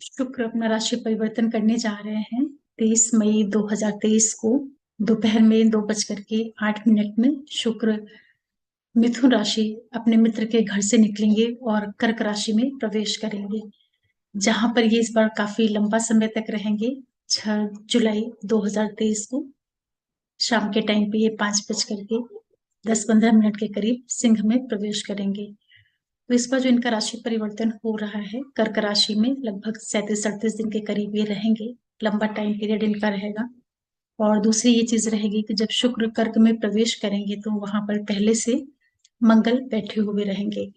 शुक्र अपना राशि परिवर्तन करने जा रहे हैं 23 मई 2023 को दोपहर में 2:08 में शुक्र मिथुन राशि अपने मित्र के घर से निकलेंगे और कर्क राशि में प्रवेश करेंगे, जहां पर ये इस बार काफी लंबा समय तक रहेंगे। 6 जुलाई 2023 को शाम के टाइम पे ये 5:10-15 के करीब सिंह में प्रवेश करेंगे। तो इस बार जो इनका राशि परिवर्तन हो रहा है कर्क राशि में, लगभग 37-38 दिन के करीब ये रहेंगे। लंबा टाइम पीरियड इनका रहेगा। और दूसरी ये चीज रहेगी कि जब शुक्र कर्क में प्रवेश करेंगे तो वहां पर पहले से मंगल बैठे हुए रहेंगे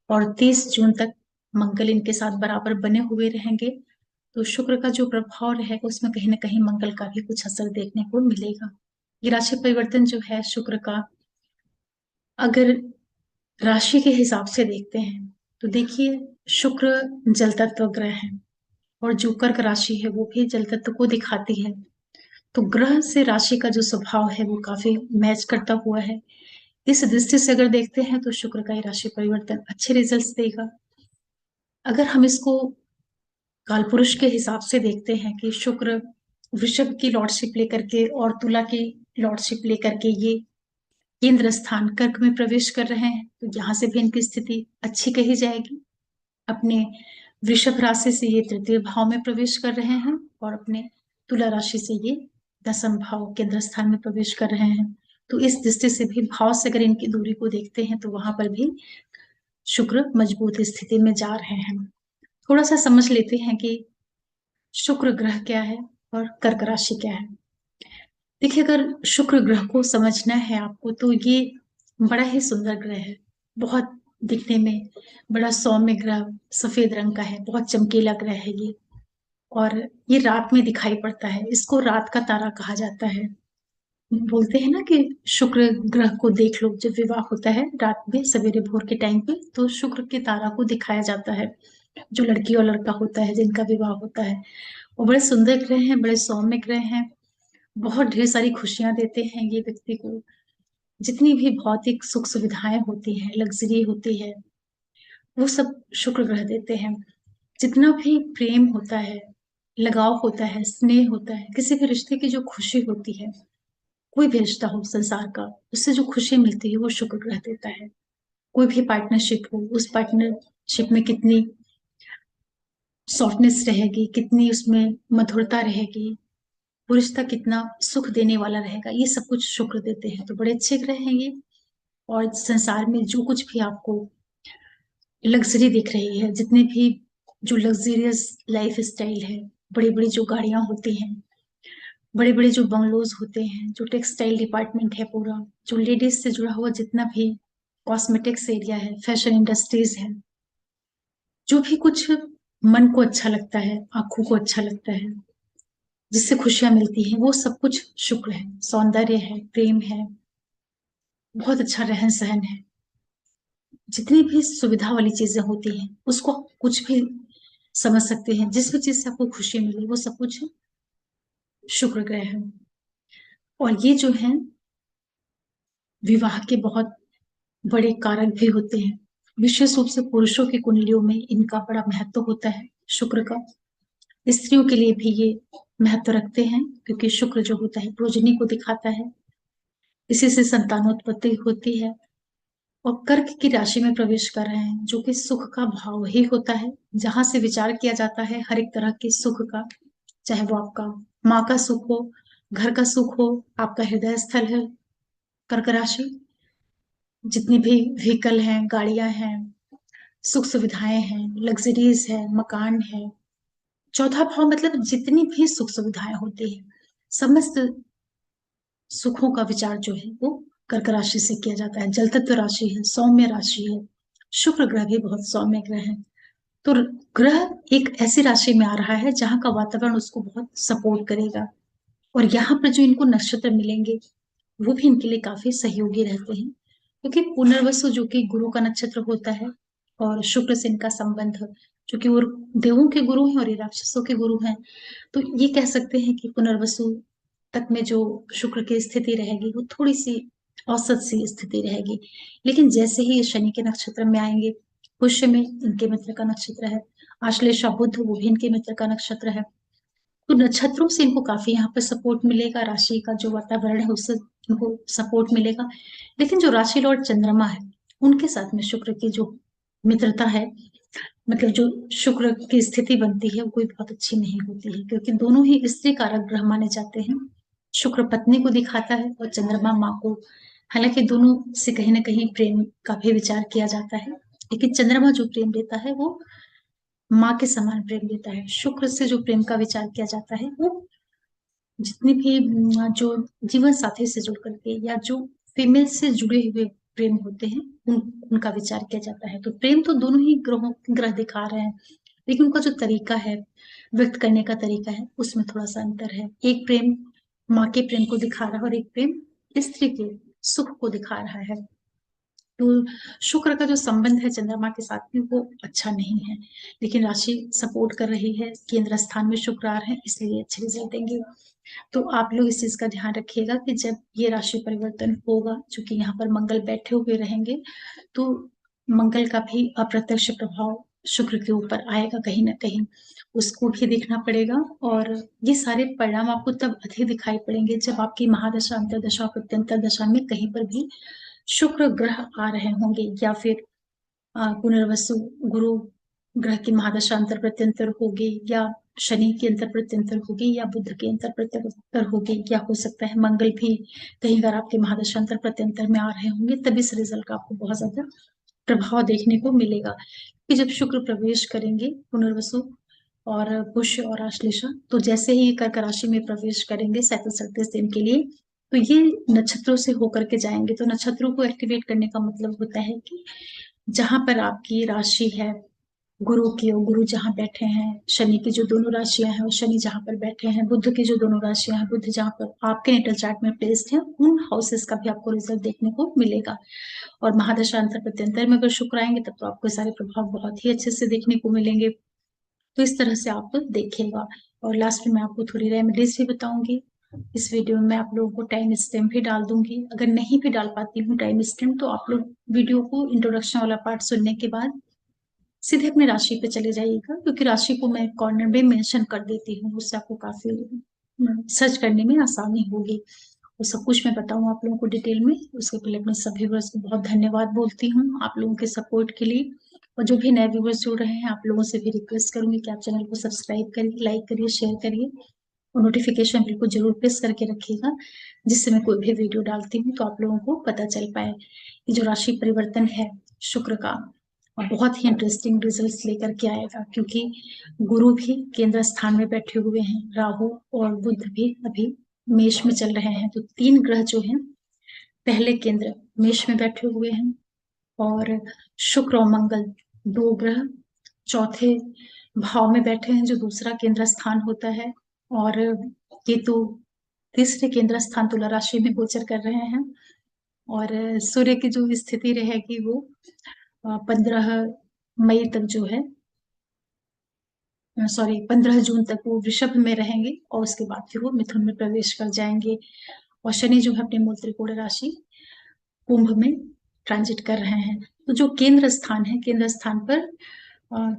और 30 जून तक मंगल इनके साथ बराबर बने हुए रहेंगे। तो शुक्र का जो प्रभाव रहेगा उसमें कहीं ना कहीं मंगल का भी कुछ असर देखने को मिलेगा। ये राशि परिवर्तन जो है शुक्र का, अगर राशि के हिसाब से देखते हैं तो देखिए, शुक्र जल तत्व ग्रह है और जो कर्क राशि है वो भी जल तत्व को दिखाती है। तो ग्रह से राशि का जो स्वभाव है वो काफी मैच करता हुआ है। इस दृष्टि से अगर देखते हैं तो शुक्र का ये राशि परिवर्तन अच्छे रिजल्ट्स देगा। अगर हम इसको कालपुरुष के हिसाब से देखते हैं कि शुक्र वृषभ की लॉर्डशिप लेकर के और तुला की लॉर्डशिप लेकर के ये केंद्र स्थान कर्क में प्रवेश कर रहे हैं, तो यहाँ से भी इनकी स्थिति अच्छी कही जाएगी। अपने वृषभ राशि से ये तृतीय भाव में प्रवेश कर रहे हैं और अपने तुला राशि से ये दसम भाव केंद्र स्थान में प्रवेश कर रहे हैं। तो इस दृष्टि से भी भाव से अगर इनकी दूरी को देखते हैं तो वहां पर भी शुक्र मजबूत स्थिति में जा रहे हैं। थोड़ा सा समझ लेते हैं कि शुक्र ग्रह क्या है और कर्क राशि क्या है। देखिए, अगर शुक्र ग्रह को समझना है आपको तो ये बड़ा ही सुंदर ग्रह है। बहुत दिखने में बड़ा सौम्य ग्रह, सफेद रंग का है, बहुत चमकीला ग्रह है ये। और ये रात में दिखाई पड़ता है, इसको रात का तारा कहा जाता है। बोलते हैं ना कि शुक्र ग्रह को देख लो जब विवाह होता है रात में सवेरे भोर के टाइम पे, तो शुक्र के तारा को दिखाया जाता है जो लड़की और लड़का होता है जिनका विवाह होता है। वो बड़े सुंदर ग्रह हैं, बड़े सौम्य ग्रह हैं, बहुत ढेर सारी खुशियां देते हैं ये व्यक्ति को। जितनी भी भौतिक सुख सुविधाएं होती हैं, लग्जरी होती है, वो सब शुक्र ग्रह देते हैं। जितना भी प्रेम होता है, लगाव होता है, स्नेह होता है, किसी भी रिश्ते की जो खुशी होती है, कोई भी रिश्ता हो संसार का, उससे जो खुशी मिलती है वो शुक्र ग्रह देता है। कोई भी पार्टनरशिप हो, उस पार्टनरशिप में कितनी सॉफ्टनेस रहेगी, कितनी उसमें मधुरता रहेगी, वो रिश्ता कितना सुख देने वाला रहेगा, ये सब कुछ शुक्र देते हैं। तो बड़े अच्छे ग्रह हैं ये। और संसार में जो कुछ भी आपको लग्जरी दिख रही है, जितने भी जो लग्जरियस लाइफ स्टाइल है, बड़ी बड़ी जो गाड़ियां होती हैं, बड़े बड़े जो बंगलोज होते हैं, जो टेक्सटाइल डिपार्टमेंट है पूरा, जो लेडीज से जुड़ा हुआ जितना भी कॉस्मेटिक्स एरिया है, फैशन इंडस्ट्रीज है, जो भी कुछ मन को अच्छा लगता है, आंखों को अच्छा लगता है, जिससे खुशियां मिलती हैं, वो सब कुछ शुक्र है। सौंदर्य है, प्रेम है, बहुत अच्छा रहन सहन है, जितनी भी सुविधा वाली चीजें होती हैं उसको कुछ भी समझ सकते हैं। जिस भी चीज से आपको खुशी मिले वो सब कुछ शुक्र ग्रह है। और ये जो है विवाह के बहुत बड़े कारक भी होते हैं। विशेष रूप से पुरुषों की कुंडलियों में इनका बड़ा महत्व होता है शुक्र का। स्त्रियों के लिए भी ये महत्व रखते हैं, क्योंकि शुक्र जो होता है प्रोजनी को दिखाता है, इसी से संतानोत्पत्ति होती है। और कर्क की राशि में प्रवेश कर रहे हैं जो कि सुख का भाव ही होता है, जहां से विचार किया जाता है हर एक तरह के सुख का, चाहे वो आपका माँ का सुख हो, घर का सुख हो, आपका हृदय स्थल है कर्क राशि, जितनी भी व्हीकल हैं, गाड़ियां हैं, सुख सुविधाएं हैं, लग्जरीज है, मकान है। चौथा भाव मतलब जितनी भी सुख सुविधाएं होती है, समस्त सुखों का विचार जो है वो कर्क राशि से किया जाता है। जल तत्व राशि है, सौम्य राशि है, शुक्र ग्रह भी बहुत सौम्य ग्रह है। तो ग्रह एक ऐसी राशि में आ रहा है जहां का वातावरण उसको बहुत सपोर्ट करेगा। और यहाँ पर जो इनको नक्षत्र मिलेंगे वो भी इनके लिए काफी सहयोगी रहते हैं, क्योंकि पुनर्वसु जो कि गुरु का नक्षत्र होता है और शुक्र से इनका संबंध, क्योंकि वो देवों के गुरु हैं और ये राक्षसों के गुरु हैं, तो ये कह सकते हैं कि पुनर्वसु तक में जो शुक्र की स्थिति रहेगी वो थोड़ी सी औसत सी स्थिति रहेगी। लेकिन जैसे ही ये शनि के नक्षत्र में आएंगे, पुष्य में इनके मित्र का नक्षत्र है, आश्लेषा बुध वो भी इनके मित्र का नक्षत्र है। तो नक्षत्रों से इनको काफी यहाँ पर सपोर्ट मिलेगा, राशि का जो वातावरण है उससे इनको सपोर्ट मिलेगा। लेकिन जो राशि लॉर्ड चंद्रमा है उनके साथ में शुक्र की जो मित्रता है, मतलब जो शुक्र की स्थिति बनती है वो कोई बहुत अच्छी नहीं होती है, क्योंकि दोनों ही स्त्री कारक ग्रह माने जाते हैं। शुक्र पत्नी को दिखाता है और चंद्रमा माँ को। हालांकि दोनों से कहीं ना कहीं प्रेम का भी विचार किया जाता है, लेकिन चंद्रमा जो प्रेम देता है वो माँ के समान प्रेम देता है। शुक्र से जो प्रेम का विचार किया जाता है वो जितने भी जो जीवन साथी से जुड़ करके या जो फीमेल से जुड़े हुए प्रेम होते हैं उनका विचार किया जाता है। तो प्रेम तो दोनों ही ग्रह दिखा रहे हैं, लेकिन उनका जो तरीका है व्यक्त करने का तरीका है उसमें थोड़ा सा अंतर है। एक प्रेम माँ के प्रेम को दिखा रहा है और एक प्रेम स्त्री के सुख को दिखा रहा है। तो शुक्र का जो संबंध है चंद्रमा के साथ में वो अच्छा नहीं है, लेकिन राशि सपोर्ट कर रही है, केंद्र स्थान में शुक्र आ रहे हैं, इसलिए अच्छे रिजल्ट देंगे। तो आप लोग इस चीज का ध्यान रखिएगा कि जब ये राशि परिवर्तन होगा, चूंकि यहाँ पर मंगल बैठे हुए रहेंगे, तो मंगल का भी अप्रत्यक्ष प्रभाव शुक्र के ऊपर आएगा कहीं ना कहीं, उसको भी देखना पड़ेगा। और ये सारे परिणाम आपको तब अधिक दिखाई पड़ेंगे जब आपकी महादशा, अंतर्दशा और प्रत्यंतर दशा में कहीं पर भी शुक्र ग्रह आ रहे होंगे, या फिर पुनर्वसु गुरु ग्रह की महादशा अंतर प्रत्यंतर होगी, या शनि की अंतर प्रत्यंतर होगी, या बुध की अंतर प्रत्यंतर होगी, या हो सकता है मंगल भी कहीं अगर आपके महादशा अंतर प्रत्यंतर में आ रहे होंगे, तब इस रिजल्ट का आपको बहुत ज्यादा प्रभाव देखने को मिलेगा। कि जब शुक्र प्रवेश करेंगे पुनर्वसु और पुष्य और आश्लेषा, तो जैसे ही कर्क राशि में प्रवेश करेंगे 37-38 दिन के लिए, तो ये नक्षत्रों से होकर के जाएंगे। तो नक्षत्रों को एक्टिवेट करने का मतलब होता है कि जहां पर आपकी राशि है गुरु की, और गुरु जहां बैठे हैं, शनि की जो दोनों राशियां हैं और शनि जहां पर बैठे हैं, बुध की जो दोनों राशियां हैं, बुध जहां पर आपके नेटल चार्ट में प्लेस्ड है, उन हाउसेस का भी आपको रिजल्ट देखने को मिलेगा। और महादशांतर प्रत्यंतर में अगर शुक्र आएंगे तब तो आपको सारे प्रभाव बहुत ही अच्छे से देखने को मिलेंगे। तो इस तरह से आप देखेगा। और लास्ट में मैं आपको थोड़ी रेमेडीज भी बताऊंगी। इस वीडियो में आप लोगों को टाइम स्टैम्प भी डाल दूंगी, अगर नहीं भी डाल पाती हूँ टाइम स्टैम्प तो आप लोग वीडियो को इंट्रोडक्शन वाला पार्ट सुनने के बाद सीधे अपने राशि पे चले जाइएगा, क्योंकि राशि को मैं कॉर्नर में मेंशन कर देती हूँ, उससे आपको काफी सर्च करने में आसानी होगी। और सब कुछ मैं बताऊँ आप लोगों को डिटेल में, उसके पहले अपने सभी व्यूअर्स को बहुत धन्यवाद बोलती हूँ आप लोगों के सपोर्ट के लिए। और जो भी नए व्यूअर्स जुड़ रहे हैं, आप लोगों से भी रिक्वेस्ट करूंगी कि आप चैनल को सब्सक्राइब करिए, लाइक करिए, शेयर करिए और नोटिफिकेशन बिल को जरूर प्रेस करके रखिएगा, जिससे मैं कोई भी वीडियो डालती हूँ तो आप लोगों को पता चल पाए। ये जो राशि परिवर्तन है शुक्र का, और बहुत ही इंटरेस्टिंग रिजल्ट्स लेकर के आएगा, क्योंकि गुरु भी केंद्र स्थान में बैठे हुए हैं, राहु और बुध भी अभी मेष में चल रहे हैं। तो तीन ग्रह जो हैं पहले केंद्र मेष में बैठे हुए हैं, और शुक्र और मंगल दो ग्रह चौथे भाव में बैठे हैं जो दूसरा केंद्र स्थान होता है, और केतु तीसरे केंद्र स्थान तुला राशि में गोचर कर रहे हैं। और सूर्य की जो स्थिति रहेगी वो 15 मई तक जो है, सॉरी 15 जून तक वो वृषभ में रहेंगे, और उसके बाद फिर वो मिथुन में प्रवेश कर जाएंगे। और शनि जो है अपने मूल त्रिकोण राशि कुंभ में ट्रांजिट कर रहे हैं। तो जो केंद्र स्थान है, केंद्र स्थान पर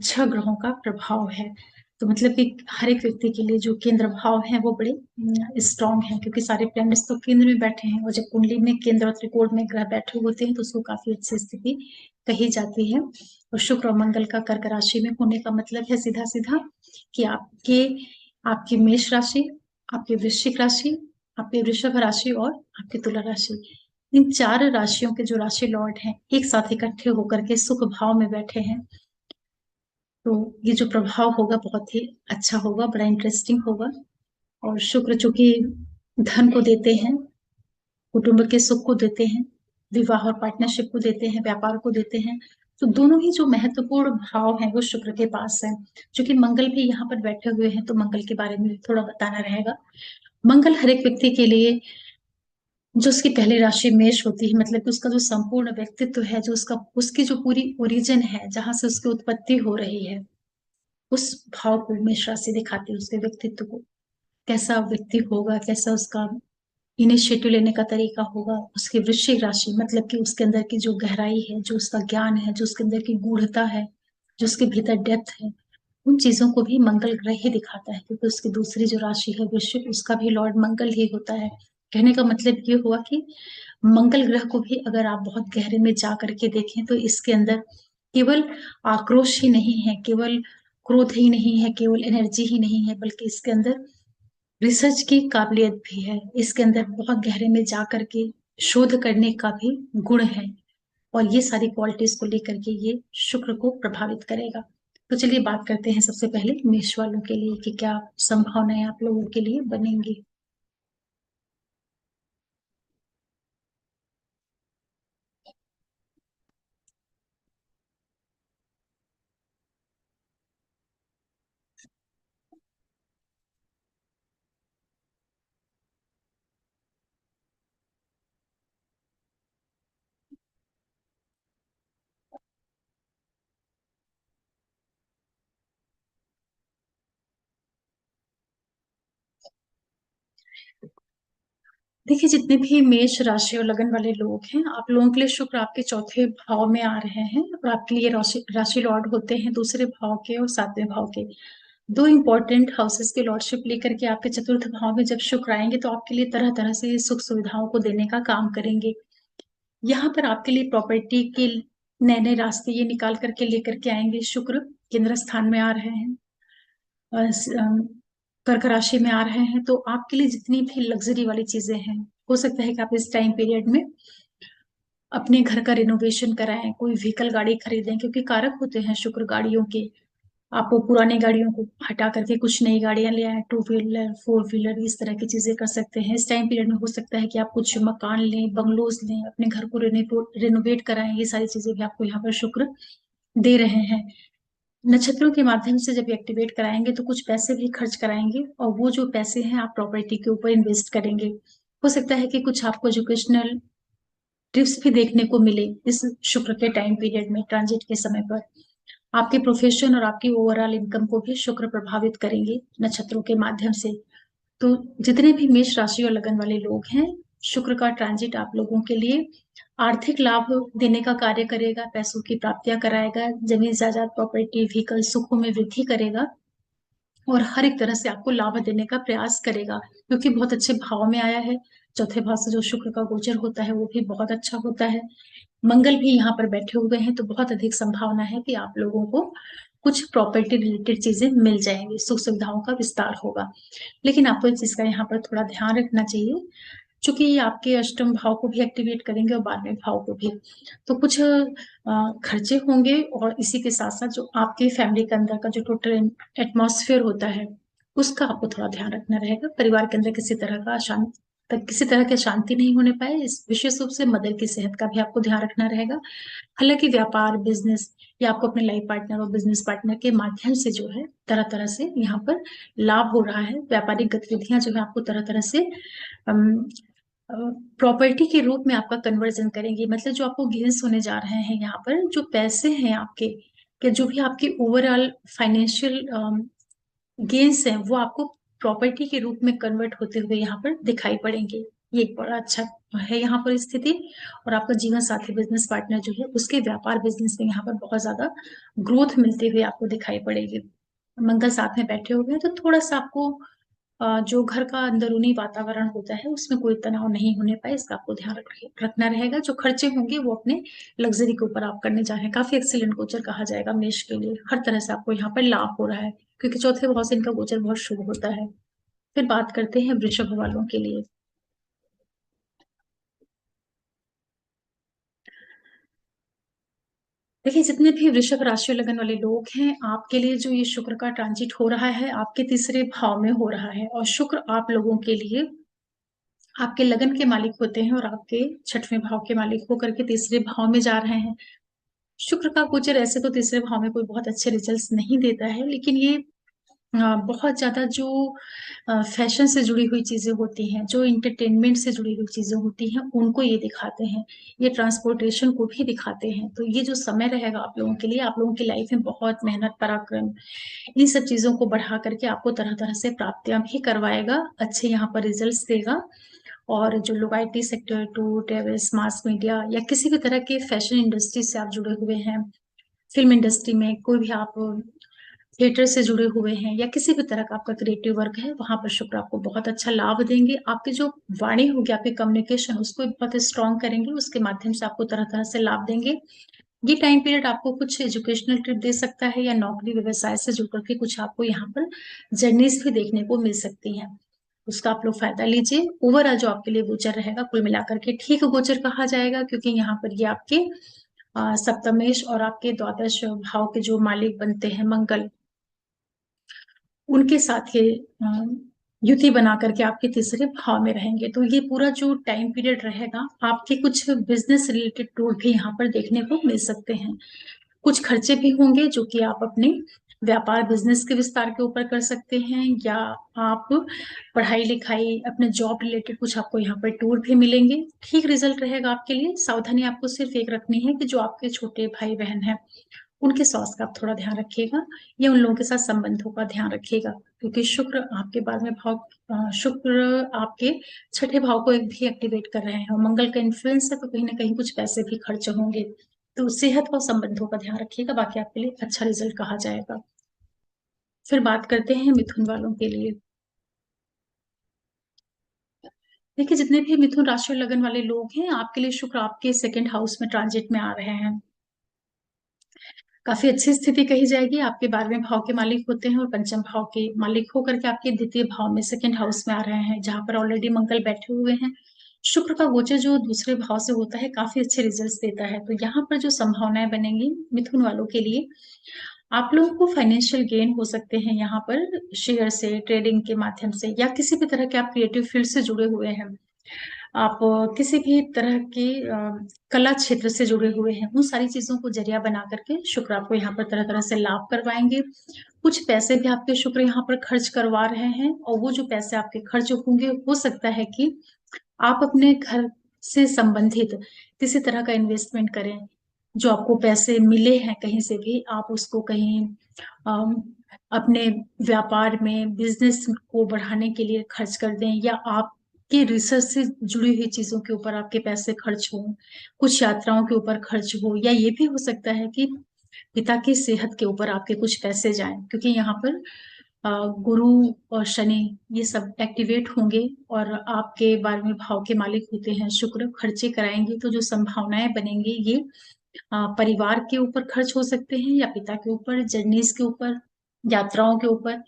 6 ग्रहों का प्रभाव है। तो मतलब कि हर एक व्यक्ति के लिए जो केंद्र भाव है वो बड़े स्ट्रॉन्ग है, क्योंकि सारे प्लैनेट्स तो केंद्र में बैठे हैं, और जब कुंडली में केंद्र और त्रिकोण में ग्रह बैठे होते हैं तो उसको काफी अच्छी स्थिति कही जाती है। और शुक्र और मंगल का कर्क राशि में होने का मतलब है सीधा सीधा कि आपकी मेष राशि, आपकी वृश्चिक राशि, आपकी वृषभ राशि और आपकी तुला राशि, इन 4 राशियों के जो राशि लॉर्ड हैं एक साथ इकट्ठे होकर के सुख भाव में बैठे हैं। तो ये जो प्रभाव होगा बहुत ही अच्छा होगा, बड़ा इंटरेस्टिंग होगा। और शुक्र चूंकि धन को देते हैं, कुटुंब के सुख को देते हैं, विवाह और पार्टनरशिप को देते हैं, व्यापार को देते हैं, तो दोनों ही जो महत्वपूर्ण भाव हैं वो शुक्र के पास है। क्योंकि मंगल भी यहाँ पर बैठे हुए हैं तो मंगल के बारे में थोड़ा बताना रहेगा। मंगल हर एक व्यक्ति के लिए जो उसकी पहली राशि मेष होती है, मतलब कि उसका जो संपूर्ण व्यक्तित्व है, जो उसकी जो पूरी ओरिजिन है, जहां से उसकी उत्पत्ति हो रही है, उस भाव को मेष राशि दिखाती है, उसके व्यक्तित्व को। कैसा व्यक्ति होगा, कैसा उसका इनिशिएटिव लेने का तरीका होगा। उसकी वृश्चिक राशि मतलब कि उसके अंदर की जो गहराई है, जो उसका ज्ञान है, जो उसके अंदर की गूढ़ता है, जो उसके भीतर डेप्थ है, उन चीजों को भी मंगल ग्रह ही दिखाता है, क्योंकि उसकी दूसरी जो राशि है वृश्चिक, उसका भी लॉर्ड मंगल ही होता है। कहने का मतलब ये हुआ कि मंगल ग्रह को भी अगर आप बहुत गहरे में जा करके देखें तो इसके अंदर केवल आक्रोश ही नहीं है, केवल क्रोध ही नहीं है, केवल एनर्जी ही नहीं है, बल्कि इसके अंदर रिसर्च की काबिलियत भी है। इसके अंदर बहुत गहरे में जा करके शोध करने का भी गुण है, और ये सारी क्वालिटीज को लेकर के ये शुक्र को प्रभावित करेगा। तो चलिए बात करते हैं सबसे पहले मेष वालों के लिए कि क्या संभावनाएं आप लोगों के लिए बनेंगी। देखिए, जितने भी मेष राशि और लगन वाले लोग हैं, आप लोगों के लिए शुक्र आपके चौथे भाव में आ रहे हैं, और आपके लिए राशि राशि लॉर्ड होते हैं दूसरे भाव के और सातवें भाव के। दो इंपॉर्टेंट हाउसेस की लॉर्डशिप लेकर के आपके चतुर्थ भाव में जब शुक्र आएंगे तो आपके लिए तरह तरह से सुख सुविधाओं को देने का काम करेंगे। यहाँ पर आपके लिए प्रॉपर्टी के नए नए रास्ते ये निकाल करके लेकर के आएंगे। शुक्र केंद्र स्थान में आ रहे हैं, कर्क राशि में आ रहे हैं, तो आपके लिए जितनी भी लग्जरी वाली चीजें हैं, हो सकता है कि आप इस टाइम पीरियड में अपने घर का रिनोवेशन कराएं, कोई व्हीकल गाड़ी खरीदें, क्योंकि कारक होते हैं शुक्र गाड़ियों के। आप वो पुरानी गाड़ियों को हटा करके कुछ नई गाड़ियां ले आए, टू व्हीलर फोर व्हीलर, इस तरह की चीजें कर सकते हैं। इस टाइम पीरियड में हो सकता है कि आप कुछ मकान लें, बंगलोज लें, अपने घर को रिनोवेट कराएं। ये सारी चीजें भी आपको यहाँ पर शुक्र दे रहे हैं। नक्षत्रों के माध्यम से जब एक्टिवेट कराएंगे तो कुछ पैसे भी खर्च कराएंगे, और वो जो पैसे हैं आप प्रॉपर्टी के ऊपर इन्वेस्ट करेंगे। हो सकता है कि कुछ आपको एजुकेशनल ट्रिप्स भी देखने को मिले इस शुक्र के टाइम पीरियड में, ट्रांजिट के समय पर। आपके प्रोफेशन और आपकी ओवरऑल इनकम को भी शुक्र प्रभावित करेंगे नक्षत्रों के माध्यम से। तो जितने भी मेष राशि और लगन वाले लोग हैं, शुक्र का ट्रांजिट आप लोगों के लिए आर्थिक लाभ देने का कार्य करेगा, पैसों की प्राप्तियां कराएगा, जमीन जायदाद प्रॉपर्टी व्हीकल सुखों में वृद्धि करेगा, और हर एक तरह से आपको लाभ देने का प्रयास करेगा, क्योंकि बहुत अच्छे भाव में आया है। चौथे भाव से जो शुक्र का गोचर होता है वो भी बहुत अच्छा होता है। मंगल भी यहाँ पर बैठे हुए हैं, तो बहुत अधिक संभावना है कि आप लोगों को कुछ प्रॉपर्टी रिलेटेड चीजें मिल जाएंगी, सुख सुविधाओं का विस्तार होगा। लेकिन आपको इस चीज का यहाँ पर थोड़ा ध्यान रखना चाहिए, चूंकि ये आपके अष्टम भाव को भी एक्टिवेट करेंगे और 12वें भाव को भी, तो कुछ खर्चे होंगे, और इसी के साथ साथ जो आपके फैमिली के अंदर का जो टोटल एटमॉस्फेयर होता है उसका आपको थोड़ा ध्यान रखना रहेगा। परिवार के अंदर किसी तरह की अशांति नहीं होने पाए, इस विशेष रूप से मदर की सेहत का भी आपको ध्यान रखना रहेगा। हालांकि व्यापार बिजनेस या आपको अपने लाइफ पार्टनर और बिजनेस पार्टनर के माध्यम से जो है तरह तरह से यहाँ पर लाभ हो रहा है। व्यापारिक गतिविधियां जो है आपको तरह तरह से प्रॉपर्टी के रूप में आपका कन्वर्जन करेंगे। मतलब जो आपको गेन्स होने जा रहे हैं यहाँ पर, जो पैसे हैं आपके, कि जो भी आपके ओवरऑल फाइनेंशियल गेन्स हैं, वो आपको प्रॉपर्टी के रूप में कन्वर्ट होते हुए यहाँ पर दिखाई पड़ेंगे। ये एक बड़ा अच्छा है यहाँ पर स्थिति। और आपका जीवन साथी बिजनेस पार्टनर जो है उसके व्यापार बिजनेस में यहाँ पर बहुत ज्यादा ग्रोथ मिलते हुए आपको दिखाई पड़ेगी। मंगल साथ में बैठे हुए हैं, तो थोड़ा सा आपको जो घर का अंदरूनी वातावरण होता है उसमें कोई तनाव नहीं होने पाए, इसका आपको ध्यान रखना रहेगा। जो खर्चे होंगे वो अपने लग्जरी के ऊपर आप करने जा रहे हैं। काफी एक्सीलेंट गोचर कहा जाएगा मेष के लिए, हर तरह से आपको यहाँ पर लाभ हो रहा है, क्योंकि चौथे भाव से इनका गोचर बहुत शुभ होता है। फिर बात करते हैं वृषभ वालों के लिए। देखिए, जितने भी वृषभ राशि और लगन वाले लोग हैं, आपके लिए जो ये शुक्र का ट्रांजिट हो रहा है आपके तीसरे भाव में हो रहा है, और शुक्र आप लोगों के लिए आपके लगन के मालिक होते हैं, और आपके छठवें भाव के मालिक होकर के तीसरे भाव में जा रहे हैं। शुक्र का गोचर ऐसे तो तीसरे भाव में कोई बहुत अच्छे रिजल्ट्स नहीं देता है, लेकिन ये बहुत ज्यादा जो फैशन से जुड़ी हुई चीजें होती हैं, जो इंटरटेनमेंट से जुड़ी हुई चीजें होती हैं, उनको ये दिखाते हैं। ये ट्रांसपोर्टेशन को भी दिखाते हैं। तो ये जो समय रहेगा आप लोगों के लिए, आप लोगों की लाइफ में बहुत मेहनत पराक्रम इन सब चीजों को बढ़ा करके आपको तरह तरह से प्राप्तियां भी करवाएगा, अच्छे यहाँ पर रिजल्ट्स देगा। और जो लोग IT sector, tour travels, mass media या किसी भी तरह के फैशन इंडस्ट्री से आप जुड़े हुए हैं, फिल्म इंडस्ट्री में कोई भी आप थिएटर से जुड़े हुए हैं या किसी भी तरह का आपका क्रिएटिव वर्क है, वहां पर शुक्र आपको बहुत अच्छा लाभ देंगे। आपकी जो वाणी होगी, आपकी कम्युनिकेशन, उसको भी बहुत स्ट्रांग करेंगे, उसके माध्यम से आपको तरह तरह से लाभ देंगे। ये टाइम पीरियड आपको कुछ एजुकेशनल ट्रिप दे सकता है या नौकरी व्यवसाय से जुड़ करके कुछ आपको यहाँ पर जर्नीज भी देखने को मिल सकती हैं। उसका आप लोग फायदा लीजिए। ओवरऑल जो आपके लिए गोचर रहेगा कुल मिलाकर के ठीक गोचर कहा जाएगा, क्योंकि यहाँ पर ये आपके सप्तमेश और आपके द्वादश भाव के जो मालिक बनते हैं मंगल, उनके साथ ये युति बना करके आपके तीसरे भाव में रहेंगे। तो ये पूरा जो टाइम पीरियड रहेगा, आपके कुछ बिजनेस रिलेटेड टूर भी यहाँ पर देखने को मिल सकते हैं। कुछ खर्चे भी होंगे जो कि आप अपने व्यापार बिजनेस के विस्तार के ऊपर कर सकते हैं, या आप पढ़ाई लिखाई अपने जॉब रिलेटेड कुछ आपको यहाँ पर टूर भी मिलेंगे। ठीक रिजल्ट रहेगा आपके लिए। सावधानी आपको सिर्फ एक रखनी है कि जो आपके छोटे भाई बहन हैं, उनके स्वास्थ्य का आप थोड़ा ध्यान रखिएगा, या उन लोगों के साथ संबंधों का ध्यान रखिएगा, क्योंकि शुक्र आपके 12वें भाव, शुक्र आपके छठे भाव को एक भी एक्टिवेट कर रहे हैं और मंगल का इन्फ्लुएंस है, तो कहीं ना कहीं कुछ पैसे भी खर्च होंगे। तो सेहत और संबंधों का ध्यान रखिएगा, बाकी आपके लिए अच्छा रिजल्ट कहा जाएगा। फिर बात करते हैं मिथुन वालों के लिए। देखिए, जितने भी मिथुन राशि और लगन वाले लोग हैं, आपके लिए शुक्र आपके सेकंड हाउस में ट्रांजिट में आ रहे हैं। काफी अच्छी स्थिति कही जाएगी। आपके 12वें भाव के मालिक होते हैं और पंचम भाव के मालिक होकर के आपके द्वितीय भाव में सेकंड हाउस में आ रहे हैं, जहां पर ऑलरेडी मंगल बैठे हुए हैं। शुक्र का गोचर जो दूसरे भाव से होता है, काफी अच्छे रिजल्ट्स देता है। तो यहाँ पर जो संभावनाएं बनेंगी मिथुन वालों के लिए, आप लोगों को फाइनेंशियल गेन हो सकते हैं यहाँ पर शेयर से, ट्रेडिंग के माध्यम से, या किसी भी तरह के आप क्रिएटिव फील्ड से जुड़े हुए हैं, आप किसी भी तरह की कला क्षेत्र से जुड़े हुए हैं, उन सारी चीजों को जरिया बना करके शुक्र आपको यहाँ पर तरह तरह से लाभ करवाएंगे। कुछ पैसे भी आपके शुक्र यहाँ पर खर्च करवा रहे हैं, और वो जो पैसे आपके खर्च होंगे, हो सकता है कि आप अपने घर से संबंधित किसी तरह का इन्वेस्टमेंट करें। जो आपको पैसे मिले हैं कहीं से भी, आप उसको कहीं अम, अपने व्यापार में, बिजनेस को बढ़ाने के लिए खर्च कर दें, या आपके रिसर्च से जुड़ी हुई चीजों के ऊपर आपके पैसे खर्च हो, कुछ यात्राओं के ऊपर खर्च हो, या ये भी हो सकता है कि पिता की सेहत के ऊपर आपके कुछ पैसे जाएं, क्योंकि यहाँ पर गुरु और शनि ये सब एक्टिवेट होंगे, और आपके 12वें भाव के मालिक होते हैं शुक्र, खर्चे कराएंगे। तो जो संभावनाएं बनेंगी, ये परिवार के ऊपर खर्च हो सकते हैं, या पिता के ऊपर, जर्नीज के ऊपर, यात्राओं के ऊपर।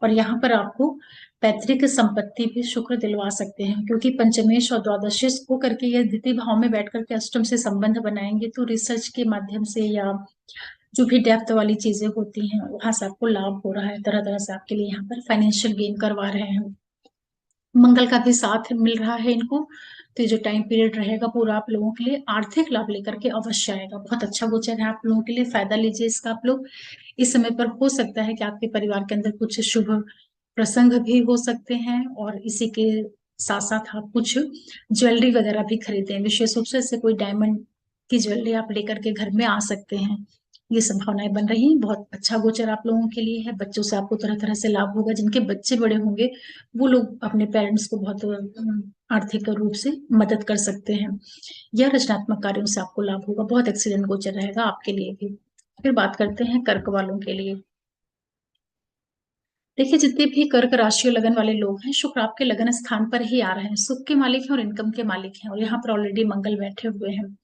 और यहाँ पर आपको पैतृक संपत्ति भी शुक्र दिलवा सकते हैं, क्योंकि पंचमेश और द्वादशेश होकर के ये द्वितीय भाव में बैठ करके अष्टम से संबंध बनाएंगे। तो रिसर्च के माध्यम से, या जो भी डेप्थ वाली चीजें होती हैं, वहां से आपको लाभ हो रहा है। तरह तरह से आपके लिए यहाँ पर फाइनेंशियल गेन करवा रहे हैं। मंगल का भी साथ मिल रहा है इनको। तो ये जो टाइम पीरियड रहेगा पूरा आप लोगों के लिए आर्थिक लाभ लेकर के अवश्य आएगा। बहुत अच्छा गोचर है आप लोगों के लिए, फायदा लीजिए इसका आप लोग। इस समय पर हो सकता है कि आपके परिवार के अंदर कुछ शुभ प्रसंग भी हो सकते हैं, और इसी के साथ साथ आप कुछ ज्वेलरी वगैरह भी खरीदें। विशेष रूप से ऐसे कोई डायमंड की ज्वेलरी आप लेकर के घर में आ सकते हैं। ये संभावनाएं बन रही हैं। बहुत अच्छा गोचर आप लोगों के लिए है। बच्चों से आपको तरह तरह से लाभ होगा। जिनके बच्चे बड़े होंगे, वो लोग अपने पेरेंट्स को बहुत आर्थिक रूप से मदद कर सकते हैं, या रचनात्मक कार्यों से आपको लाभ होगा। बहुत एक्सीलेंट गोचर रहेगा आपके लिए भी। फिर बात करते हैं कर्क वालों के लिए। देखिए, जितने भी कर्क राशि और लगन वाले लोग हैं, शुक्र आपके लगन स्थान पर ही आ रहे हैं। सुख के मालिक हैं और इनकम के मालिक हैं, और यहाँ पर ऑलरेडी मंगल बैठे हुए हैं।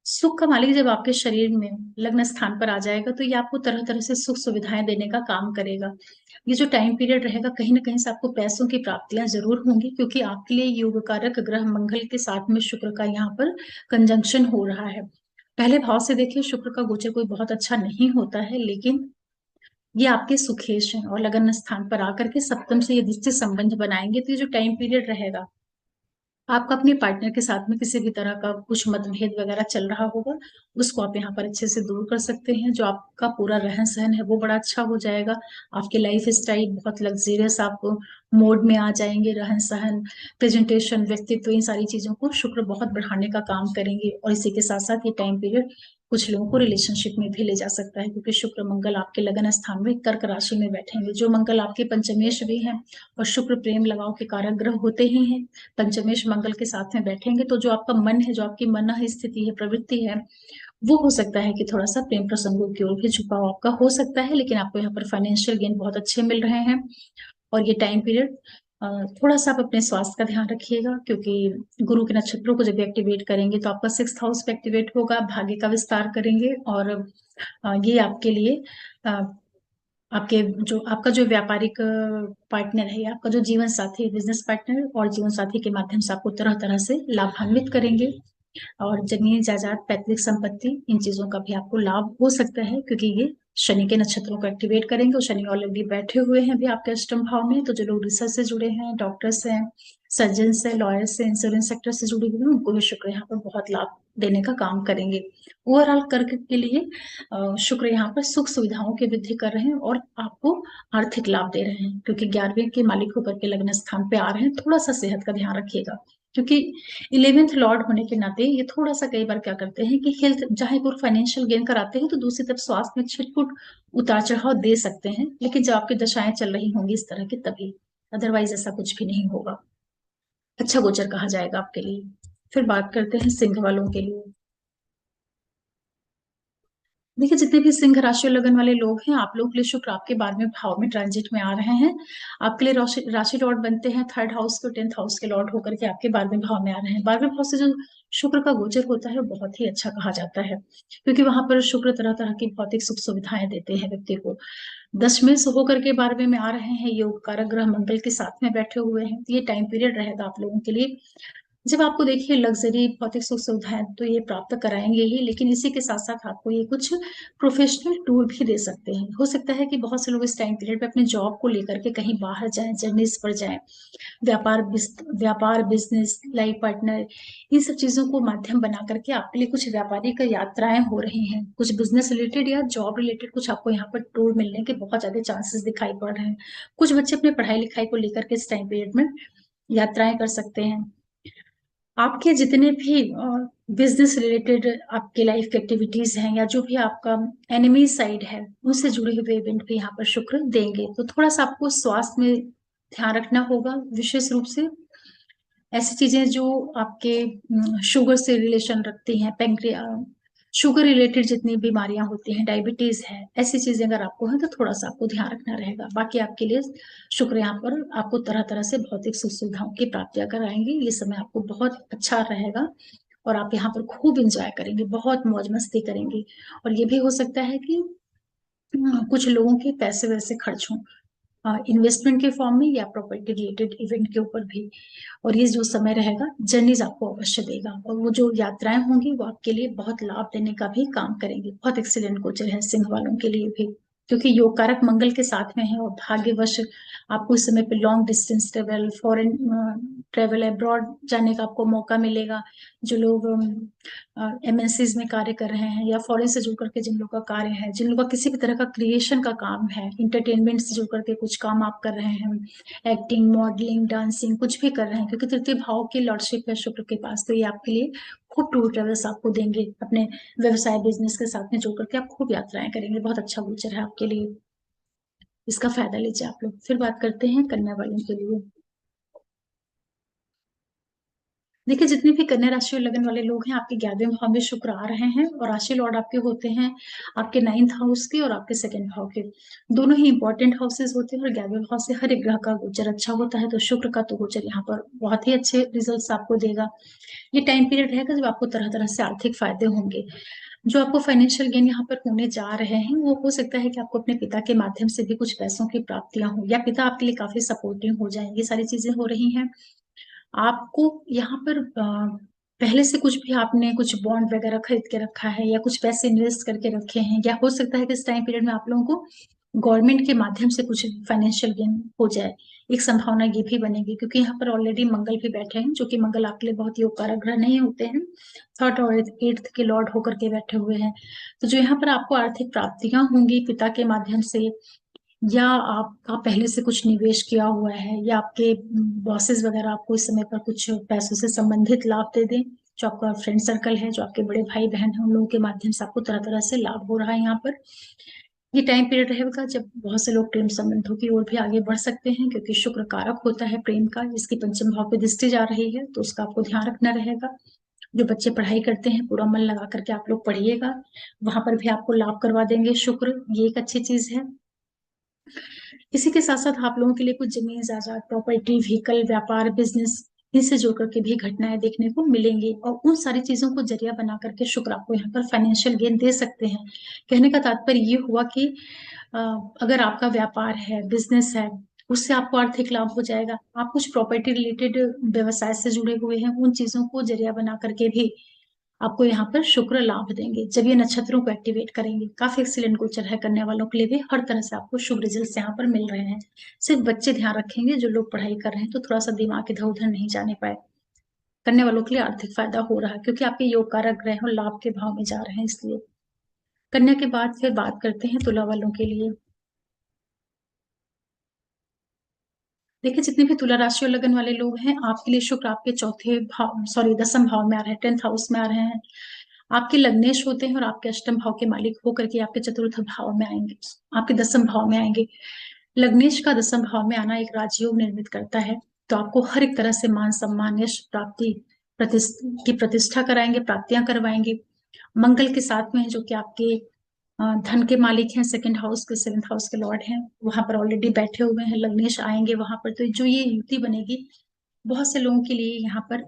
सुख का मालिक जब आपके शरीर में लग्न स्थान पर आ जाएगा, तो ये आपको तरह तरह से सुख सुविधाएं देने का काम करेगा। ये जो टाइम पीरियड रहेगा, कहीं ना कहीं से आपको पैसों की प्राप्तियां जरूर होंगी, क्योंकि आपके लिए योग कारक ग्रह मंगल के साथ में शुक्र का यहाँ पर कंजंक्शन हो रहा है। पहले भाव से देखिए, शुक्र का गोचर कोई बहुत अच्छा नहीं होता है, लेकिन ये आपके सुखेश हैं, और लगन स्थान पर आकर के सप्तम से यदि से संबंध बनाएंगे, तो ये जो टाइम पीरियड रहेगा, आपका अपने पार्टनर के साथ में किसी भी तरह का कुछ मतभेद वगैरह चल रहा होगा, उसको आप यहाँ पर अच्छे से दूर कर सकते हैं। जो आपका पूरा रहन सहन है, वो बड़ा अच्छा हो जाएगा। आपकी लाइफ स्टाइल बहुत लग्जेरियस आप मोड में आ जाएंगे। रहन सहन, प्रेजेंटेशन, व्यक्तित्व, इन सारी चीजों को शुक्र बहुत बढ़ाने का काम करेंगे। और इसी के साथ साथ ये टाइम पीरियड कुछ लोगों को रिलेशनशिप में भी ले जा सकता है, क्योंकि शुक्र मंगल आपके लगन स्थान में कर्क राशि में बैठेंगे। जो मंगल आपके पंचमेश भी हैं, और शुक्र प्रेम लगाव के कारक ग्रह होते ही हैं, पंचमेश मंगल के साथ में बैठेंगे, तो जो आपका मन है, जो आपकी मन स्थिति है, प्रवृत्ति है, वो हो सकता है कि थोड़ा सा प्रेम प्रसंगों की ओर भी झुकाव आपका हो सकता है, लेकिन आपको यहाँ पर फाइनेंशियल गेन बहुत अच्छे मिल रहे हैं। और ये टाइम पीरियड थोड़ा सा आप अपने स्वास्थ्य का ध्यान रखिएगा, क्योंकि गुरु के नक्षत्रों को जब एक्टिवेट करेंगे तो आपका 6th हाउस पे एक्टिवेट होगा, भाग्य का विस्तार करेंगे। और ये आपके लिए अ, आपके जो आपका जो व्यापारिक पार्टनर है या आपका जो जीवन साथी है, बिजनेस पार्टनर और जीवन साथी के माध्यम से आपको तरह तरह से लाभान्वित करेंगे। और जमीन जायदाद पैतृक संपत्ति इन चीजों का भी आपको लाभ हो सकता है, क्योंकि ये शनि के नक्षत्रों को एक्टिवेट करेंगे और शनि ऑलरेडी बैठे हुए हैं भी आपके अष्टम भाव में। तो जो लोग रिसर्च से जुड़े हैं, डॉक्टर्स हैं, सर्जन है, लॉयर्स है, इंश्योरेंस सेक्टर से जुड़े हुए हैं, उनको भी शुक्र यहाँ पर बहुत लाभ देने का काम करेंगे। ओवरऑल कर्क के लिए शुक्र यहाँ पर सुख सुविधाओं की वृद्धि कर रहे हैं और आपको आर्थिक लाभ दे रहे हैं, क्योंकि 11वें के मालिक होकर के लग्न स्थान पे आ रहे हैं। थोड़ा सा सेहत का ध्यान रखिएगा, क्योंकि 11th लॉर्ड होने के नाते ये थोड़ा सा कई बार क्या करते हैं कि हेल्थ जहां पर फाइनेंशियल गेन कराते हैं तो दूसरी तरफ स्वास्थ्य में छिटपुट उतार चढ़ाव दे सकते हैं, लेकिन जब आपकी दशाएं चल रही होंगी इस तरह की तभी, अदरवाइज ऐसा कुछ भी नहीं होगा। अच्छा गोचर कहा जाएगा आपके लिए। फिर बात करते हैं सिंह वालों के लिए। देखिए, जितने भी सिंह राशि और लगन वाले लोग हैं, आप लोगों के लिए शुक्र आपके 12वें भाव में ट्रांजिट में आ रहे हैं। आपके लिए राशि राशि लॉर्ड बनते हैं 3rd हाउस के 10th हाउस के लॉर्ड होकर के आपके 12वें भाव में आ रहे हैं। 12वें भाव से जो शुक्र का गोचर होता है वो बहुत ही अच्छा कहा जाता है, क्योंकि वहां पर शुक्र तरह तरह की भौतिक सुख सुविधाएं देते हैं व्यक्ति को। 10वें से होकर के 12वें में आ रहे हैं, योग कारक ग्रह मंगल के साथ में बैठे हुए हैं। तो ये टाइम पीरियड रहेगा आप लोगों के लिए जब आपको देखिए लग्जरी भौतिक सुख सुविधाएं तो ये प्राप्त कराएंगे ही, लेकिन इसी के साथ साथ आपको ये कुछ प्रोफेशनल टूर भी दे सकते हैं। हो सकता है कि बहुत से लोग इस टाइम पीरियड पे अपने जॉब को लेकर के कहीं बाहर जाएं, जर्नीज पर जाएं, व्यापार बिजनेस लाइफ पार्टनर इन सब चीजों को माध्यम बना करके आपके लिए कुछ व्यापारिक यात्राएं हो रही हैं, कुछ बिजनेस रिलेटेड या जॉब रिलेटेड कुछ आपको यहाँ पर टूर मिलने के बहुत ज्यादा चांसेस दिखाई पड़ रहे हैं। कुछ बच्चे अपने पढ़ाई लिखाई को लेकर के इस टाइम पीरियड में यात्राएं कर सकते हैं। आपके जितने भी बिजनेस रिलेटेड आपके लाइफ की एक्टिविटीज हैं या जो भी आपका एनिमी साइड है उनसे जुड़े हुए इवेंट भी यहाँ पर शुक्र देंगे। तो थोड़ा सा आपको स्वास्थ्य में ध्यान रखना होगा, विशेष रूप से ऐसी चीजें जो आपके शुगर से रिलेशन रखती हैं, पैंक्रिया शुगर रिलेटेड जितनी बीमारियां होती हैं, डायबिटीज है, ऐसी चीजें अगर आपको है तो थोड़ा सा आपको ध्यान रखना रहेगा। बाकी आपके लिए शुक्र यहाँ पर आपको तरह तरह से भौतिक सुख सुविधाओं की प्राप्तियां कराएंगे। ये समय आपको बहुत अच्छा रहेगा और आप यहाँ पर खूब इंजॉय करेंगे, बहुत मौज मस्ती करेंगे। और ये भी हो सकता है कि कुछ लोगों के पैसे वैसे खर्च हों इन्वेस्टमेंट के फॉर्म में या प्रॉपर्टी रिलेटेड इवेंट के ऊपर भी। और ये जो समय रहेगा जर्नीज आपको अवश्य देगा, और वो जो यात्राएं होंगी वो आपके लिए बहुत लाभ देने का भी काम करेंगे। बहुत एक्सीलेंट गोचर है सिंह वालों के लिए भी, क्योंकि योग कारक मंगल के साथ में है और भाग्यवश आपको इस समय पे long distance travel, foreign travel, abroad जाने का आपको मौका मिलेगा। जो लोग एमएनसीज में कार्य कर रहे हैं या फॉरेन से जुड़ करके जिन लोगों का कार्य है, जिन लोगों का किसी भी तरह का क्रिएशन का काम है, इंटरटेनमेंट से जुड़ करके कुछ काम आप कर रहे हैं, एक्टिंग, मॉडलिंग, डांसिंग कुछ भी कर रहे हैं, क्योंकि तृतीय भाव की लॉर्डशिप है शुक्र के पास, तो ये आपके लिए खूब टूर ट्रेवल्स आपको देंगे। अपने व्यवसाय बिजनेस के साथ में जुड़ करके आप खूब यात्राएं करेंगे। बहुत अच्छा गोचर है आपके लिए, इसका फायदा लीजिए आप लोग। फिर बात करते हैं कन्या वालों के लिए। देखिए, जितने भी कन्या राशि और लगन वाले लोग हैं, आपके 11वें भाव में शुक्र आ रहे हैं और राशि लॉर्ड आपके होते हैं आपके 9th हाउस के और आपके 2nd भाव के। दोनों ही इंपॉर्टेंट हाउसेस होते हैं और 11वें भाव से हर एक ग्रह का गोचर अच्छा होता है, तो शुक्र का तो गोचर यहाँ पर बहुत ही अच्छे रिजल्ट्स आपको देगा। ये टाइम पीरियड रहेगा जब आपको तरह तरह से आर्थिक फायदे होंगे। जो आपको फाइनेंशियल गेन यहाँ पर होने जा रहे हैं वो हो सकता है कि आपको अपने पिता के माध्यम से भी कुछ पैसों की प्राप्तियां हो, या पिता आपके लिए काफी सपोर्टिव हो जाएंगे। सारी चीजें हो रही हैं। आपको यहाँ पर पहले से कुछ भी आपने कुछ बॉन्ड वगैरह खरीद के रखा है या कुछ पैसे इन्वेस्ट करके रखे हैं, या हो सकता है कि इस टाइम पीरियड में आप लोगों को गवर्नमेंट के माध्यम से कुछ फाइनेंशियल गेन हो जाए। एक संभावना ये भी बनेगी, क्योंकि यहाँ पर ऑलरेडी मंगल भी बैठे हैं, जो कि मंगल आपके लिए बहुत योग कारक ग्रह नहीं होते हैं, 3rd और 8th के लॉर्ड होकर के बैठे हुए हैं। तो जो यहाँ पर आपको आर्थिक प्राप्तियां होंगी पिता के माध्यम से, या आपका पहले से कुछ निवेश किया हुआ है, या आपके बॉसेस वगैरह आपको इस समय पर कुछ पैसों से संबंधित लाभ दे दें, जो आपका फ्रेंड सर्कल है, जो आपके बड़े भाई बहन हैं, उन लोगों के माध्यम से आपको तरह तरह से लाभ हो रहा है। यहाँ पर ये टाइम पीरियड रहेगा जब बहुत से लोग प्रेम संबंधों की ओर भी आगे बढ़ सकते हैं, क्योंकि शुक्र कारक होता है प्रेम का, जिसकी पंचम भाव पे दृष्टि जा रही है, तो उसका आपको ध्यान रखना रहेगा। जो बच्चे पढ़ाई करते हैं पूरा मन लगा करके आप लोग पढ़िएगा, वहां पर भी आपको लाभ करवा देंगे शुक्र, ये एक अच्छी चीज है। इसी के साथ साथ आप लोगों के लिए कुछ जमीन जायदाद, प्रॉपर्टी, व्हीकल, व्यापार, बिजनेस, इनसे जुड़ करके भी घटनाएं देखने को मिलेंगी, और उन सारी चीजों को जरिया बना करके शुक्र आपको यहाँ पर फाइनेंशियल गेन दे सकते हैं। कहने का तात्पर्य ये हुआ कि अ, अगर आपका व्यापार है, बिजनेस है, उससे आपको आर्थिक लाभ हो जाएगा। आप कुछ प्रॉपर्टी रिलेटेड व्यवसाय से जुड़े हुए हैं, उन चीजों को जरिया बना करके भी आपको यहाँ पर शुक्र लाभ देंगे जब ये नक्षत्रों को एक्टिवेट करेंगे। काफी एक्सीलेंट गोचर है करने वालों के लिए भी, हर तरह से आपको शुभ रिजल्ट यहाँ पर मिल रहे हैं। सिर्फ बच्चे ध्यान रखेंगे, जो लोग पढ़ाई कर रहे हैं तो थोड़ा सा दिमाग इधर उधर नहीं जाने पाए। करने वालों के लिए आर्थिक फायदा हो रहा है क्योंकि आपके योग कारक ग्रह और लाभ के भाव में जा रहे हैं, इसलिए। कन्या के बाद फिर बात करते हैं तुला वालों के लिए। देखिए, जितने भी तुला राशि और लगन वाले लोग हैं, आपके लिए शुक्र आपके चौथे भाव, सॉरी, दसम भाव में आ रहे हैं, 10th हाउस में आ रहे हैं। आपके लग्नेश होते हैं और आपके अष्टम भाव के मालिक होकर के आपके चतुर्थ भाव में आएंगे, आपके दसम भाव में आएंगे। लग्नेश का दसम भाव में आना एक राजयोग निर्मित करता है, तो आपको हर एक तरह से मान सम्मान, यश प्राप्ति, की प्रतिष्ठा कराएंगे, प्राप्तियां करवाएंगे। मंगल के साथ में है, जो कि आपके धन के मालिक हैं, सेकंड हाउस के, 7th हाउस के लॉर्ड हैं, वहां पर ऑलरेडी बैठे हुए हैं। लग्नेश आएंगे वहां पर, तो जो ये युति बनेगी बहुत से लोगों के लिए यहाँ पर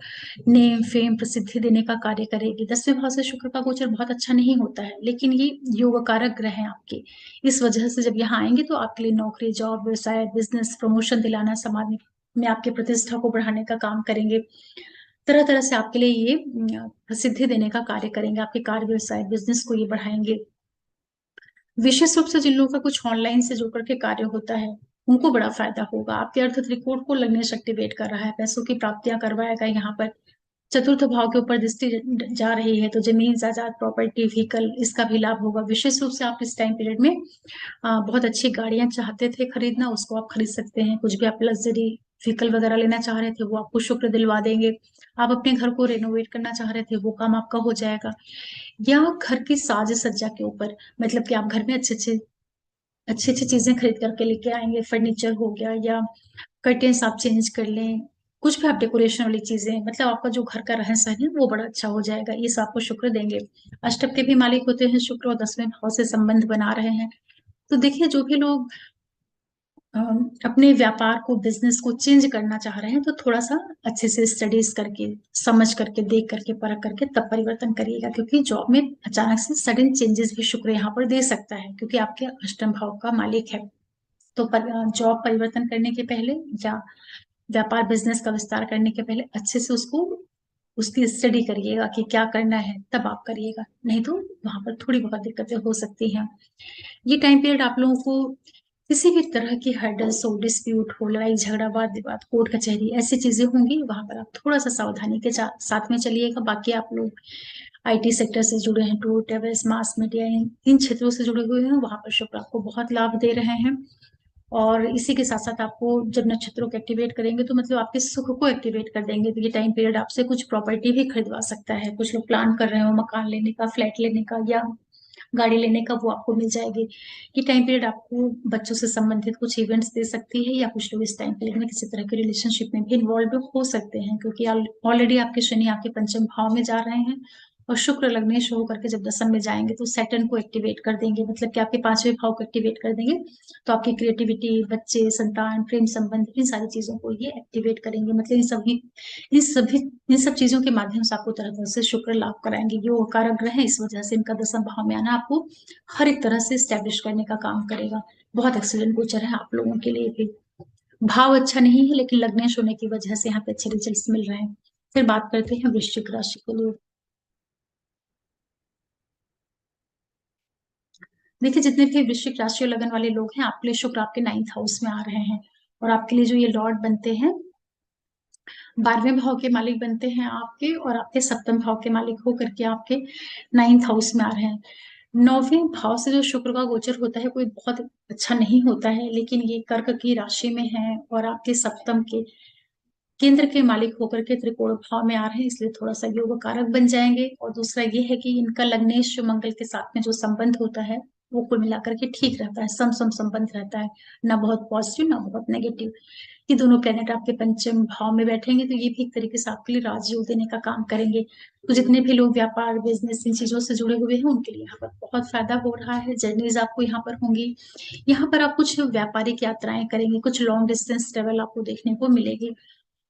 नेम फेम प्रसिद्धि देने का कार्य करेगी। 10वें भाव से शुक्र का गोचर बहुत अच्छा नहीं होता है, लेकिन ये योग कारक ग्रह है आपके, इस वजह से जब यहाँ आएंगे तो आपके लिए नौकरी, जॉब, व्यवसाय, बिजनेस, प्रमोशन दिलाना, समाज में आपके प्रतिष्ठा को बढ़ाने का काम करेंगे। तरह तरह से आपके लिए ये प्रसिद्धि देने का कार्य करेंगे, आपके कार्य, व्यवसाय, बिजनेस को ये बढ़ाएंगे। विशेष रूप से जिन लोगों का कुछ ऑनलाइन से जुड़ करके कार्य होता है, उनको बड़ा फायदा होगा। आपके अर्थ त्रिकोण को लग्नेश एक्टिवेट कर रहा है, पैसों की प्राप्तियां करवाएगा यहाँ पर। चतुर्थ भाव के ऊपर दृष्टि जा रही है, तो जमीन जायदाद, प्रॉपर्टी, व्हीकल, इसका भी लाभ होगा। विशेष रूप से आप इस टाइम पीरियड में बहुत अच्छी गाड़ियां चाहते थे खरीदना, उसको आप खरीद सकते हैं। कुछ भी आप लग्जरी व्हीकल वगैरह लेना चाह रहे थे, वो आपको शुक्र दिलवा देंगे। आप अपने घर को रेनोवेट करना चाह रहे थे, वो काम आपका हो जाएगा। या घर की साज सज्जा के ऊपर, मतलब कि आप घर में अच्छी अच्छी चीजें खरीद करके लेके आएंगे, फर्नीचर हो गया, या कर्टेन्स आप चेंज कर लें, कुछ भी आप डेकोरेशन वाली चीजें, मतलब आपका जो घर का रहन सहन है वो बड़ा अच्छा हो जाएगा, ये सब आपको शुक्र देंगे। अष्टक के भी मालिक होते हैं शुक्र, और 10वें भाव से संबंध बना रहे हैं। तो देखिए, जो भी लोग अपने व्यापार को, बिजनेस को चेंज करना चाह रहे हैं, तो थोड़ा सा अच्छे से स्टडीज करके, समझ करके, देख करके, परख करके तब परिवर्तन करिएगा, क्योंकि जॉब में अचानक से सडन चेंजेस भी शुक्र यहाँ पर दे सकता है, क्योंकि आपके अष्टम भाव का मालिक है। तो जॉब परिवर्तन करने के पहले, या व्यापार बिजनेस का विस्तार करने के पहले अच्छे से उसको, उसकी स्टडी करिएगा कि क्या करना है, तब आप करिएगा, नहीं तो वहां पर थोड़ी बहुत दिक्कतें हो सकती हैं। ये टाइम पीरियड आप लोगों को किसी भी तरह की हर्डल्स हो, डिस्प्यूट हो, लड़ाई झगड़ा, वाद विवाद, कोर्ट कचहरी, ऐसी चीजें होंगी, वहां पर आप थोड़ा सा सावधानी के साथ में चलिएगा। बाकी आप लोग आईटी सेक्टर से जुड़े हैं, टूर ट्रेवल्स, मास मीडिया, इन क्षेत्रों से जुड़े हुए हैं, वहां पर शुक्र आपको बहुत लाभ दे रहे हैं। और इसी के साथ साथ आपको जब नक्षत्रों को एक्टिवेट करेंगे, तो मतलब आपके सुख को एक्टिवेट कर देंगे। तो ये टाइम पीरियड आपसे कुछ प्रॉपर्टी भी खरीदवा सकता है। कुछ लोग प्लान कर रहे हो मकान लेने का, फ्लैट लेने का, या गाड़ी लेने का, वो आपको मिल जाएगी। ये टाइम पीरियड आपको बच्चों से संबंधित कुछ इवेंट्स दे सकती है, या कुछ लोग इस टाइम पीरियड में किसी तरह के रिलेशनशिप में भी इन्वॉल्व हो सकते हैं, क्योंकि ऑलरेडी आपके शनि आपके पंचम भाव में जा रहे हैं, और शुक्र लग्नेश होकर के जब दसम में जाएंगे तो सैटर्न को एक्टिवेट कर देंगे, मतलब कि आपके 5वें भाव को एक्टिवेट कर देंगे। तो आपकी क्रिएटिविटी, बच्चे, संतान, प्रेम संबंध, इन सारी चीजों को ये एक्टिवेट करेंगे। मतलब इन सब चीजों के माध्यम से आपको तरह तरह से शुक्र लाभ कराएंगे। ये वो कारक ग्रह है, इस वजह से इनका दसम भाव में आना आपको हर एक तरह से स्टैब्लिश करने का काम करेगा। बहुत एक्सीलेंट गोचर है आप लोगों के लिए भी। भाव अच्छा नहीं है, लेकिन लग्नेश होने की वजह से यहाँ पे अच्छे रिजल्ट मिल रहे हैं। फिर बात करते हैं वृश्चिक राशि के लिए। देखिए, जितने भी वृश्चिक राशि और लगन वाले लोग हैं, आपके लिए शुक्र आपके 9th हाउस में आ रहे हैं, और आपके लिए जो ये लॉर्ड बनते हैं, 12वें भाव के मालिक बनते हैं आपके, और आपके सप्तम भाव के मालिक होकर के आपके 9th हाउस में आ रहे हैं। 9वें भाव से जो शुक्र का गोचर होता है, कोई बहुत अच्छा नहीं होता है, लेकिन ये कर्क की राशि में है, और आपके सप्तम के केंद्र के मालिक होकर के त्रिकोण भाव में आ रहे हैं, इसलिए थोड़ा सा योग कारक बन जाएंगे। और दूसरा ये है कि इनका लग्नेश जो मंगल के साथ में जो संबंध होता है, वो कुल मिलाकर के ठीक रहता है, सम सम संबंध रहता है, ना बहुत पॉजिटिव ना बहुत नेगेटिव। ये दोनों प्लेनेट आपके पंचम भाव में बैठेंगे तो ये भी एक तरीके से आपके लिए राजयोग देने का काम करेंगे। तो जितने भी लोग व्यापार बिजनेस इन चीजों से जुड़े हुए हैं उनके लिए यहाँ पर बहुत फायदा हो रहा है। जर्नीज आपको यहाँ पर होंगी, यहाँ पर आप कुछ व्यापारिक यात्राएं करेंगे, कुछ लॉन्ग डिस्टेंस ट्रेवल आपको देखने को मिलेगी।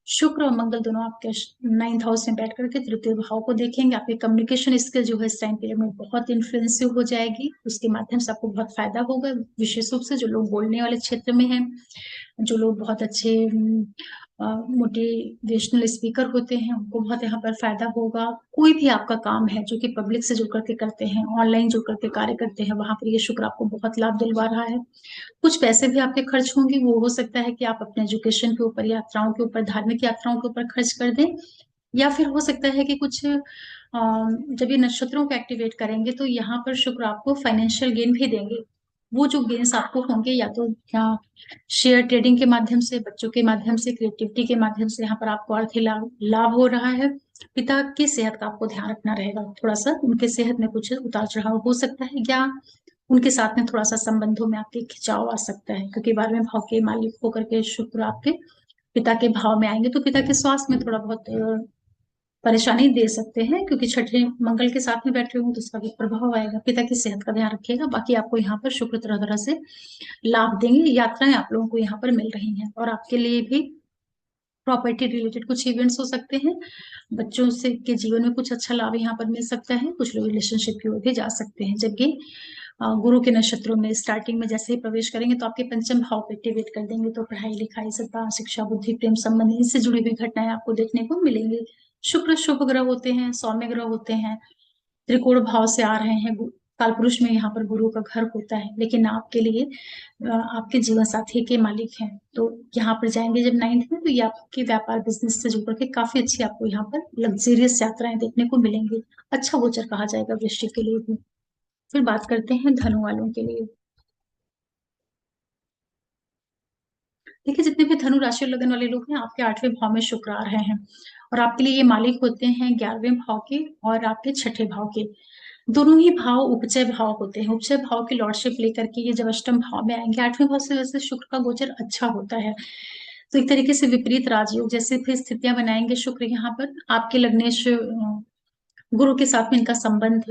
शुक्र और मंगल दोनों आपके 9th हाउस में बैठ करके तृतीय भाव को देखेंगे। आपकी कम्युनिकेशन स्किल जो है इस टाइम पीरियड में बहुत इन्फ्लुएंसिव हो जाएगी, उसके माध्यम से आपको बहुत फायदा होगा। विशेष रूप से जो लोग बोलने वाले क्षेत्र में हैं, जो लोग बहुत अच्छे मोटिवेशनल स्पीकर होते हैं, उनको बहुत यहाँ पर फायदा होगा। कोई भी आपका काम है जो कि पब्लिक से जुड़ करके करते हैं, ऑनलाइन जुड़ करके कार्य करते हैं, वहां पर ये शुक्र आपको बहुत लाभ दिलवा रहा है। कुछ पैसे भी आपके खर्च होंगे, वो हो सकता है कि आप अपने एजुकेशन के ऊपर, यात्राओं के ऊपर, धार्मिक यात्राओं के ऊपर खर्च कर दें, या फिर हो सकता है कि कुछ जब ये नक्षत्रों को एक्टिवेट करेंगे तो यहाँ पर शुक्र आपको फाइनेंशियल गेन भी देंगे। वो जो गेन्स आपको होंगे या तो शेयर ट्रेडिंग के माध्यम से, बच्चों के माध्यम से, क्रिएटिविटी के माध्यम से, यहाँ पर आपको आर्थिक लाभ लाभ हो रहा है। पिता की सेहत का आपको ध्यान रखना रहेगा, थोड़ा सा उनके सेहत में कुछ उतार चढ़ाव हो सकता है, या उनके साथ में थोड़ा सा संबंधों में आपके खिंचाव आ सकता है, क्योंकि 12वें भाव के मालिक होकर के शुक्र आपके पिता के भाव में आएंगे तो पिता के स्वास्थ्य में थोड़ा बहुत परेशानी दे सकते हैं, क्योंकि छठे मंगल के साथ में बैठे होंगे तो उसका भी प्रभाव आएगा। पिता की सेहत का ध्यान रखिएगा। बाकी आपको यहाँ पर शुक्र तरह तरह से लाभ देंगे। यात्राएं आप लोगों को यहाँ पर मिल रही हैं, और आपके लिए भी प्रॉपर्टी रिलेटेड कुछ इवेंट्स हो सकते हैं। बच्चों से के जीवन में कुछ अच्छा लाभ यहाँ पर मिल सकता है। कुछ लोग रिलेशनशिप की ओर भी जा सकते हैं। जबकि गुरु के नक्षत्रों में स्टार्टिंग में जैसे ही प्रवेश करेंगे तो आपके पंचम भाव को एक्टिवेट कर देंगे, तो पढ़ाई लिखाई, सत्ता, शिक्षा, बुद्धि, प्रेम संबंध, इनसे जुड़ी हुई घटनाएं आपको देखने को मिलेंगी। शुक्र शुभ ग्रह होते हैं, सौम्य ग्रह होते हैं, त्रिकोण भाव से आ रहे हैं। कालपुरुष में यहाँ पर गुरु का घर होता है, लेकिन आपके लिए आपके जीवन साथी के मालिक हैं, तो यहाँ पर जाएंगे जब 9th में तो ये आपके व्यापार बिजनेस से जुड़ करके काफी अच्छी आपको यहाँ पर लग्जरियस यात्राएं देखने को मिलेंगी। अच्छा गोचर कहा जाएगा वृश्चिक के लिए भी। फिर बात करते हैं धनु वालों के लिए। देखिए, जितने भी धनु राशि और लगन वाले लोग हैं, आपके 8वें भाव में शुक्र आ रहे हैं, और आपके लिए ये मालिक होते हैं 11वें भाव के और आपके छठे भाव के। दोनों ही भाव उपचय भाव होते हैं। उपचय भाव की लॉर्डशिप लेकर के ये जब अष्टम भाव में आएंगे, 8वें भाव से वैसे शुक्र का गोचर अच्छा होता है, तो एक तरीके से विपरीत राजयोग जैसे फिर स्थितियां बनाएंगे शुक्र यहाँ पर। आपके लग्नेश गुरु के साथ में इनका संबंध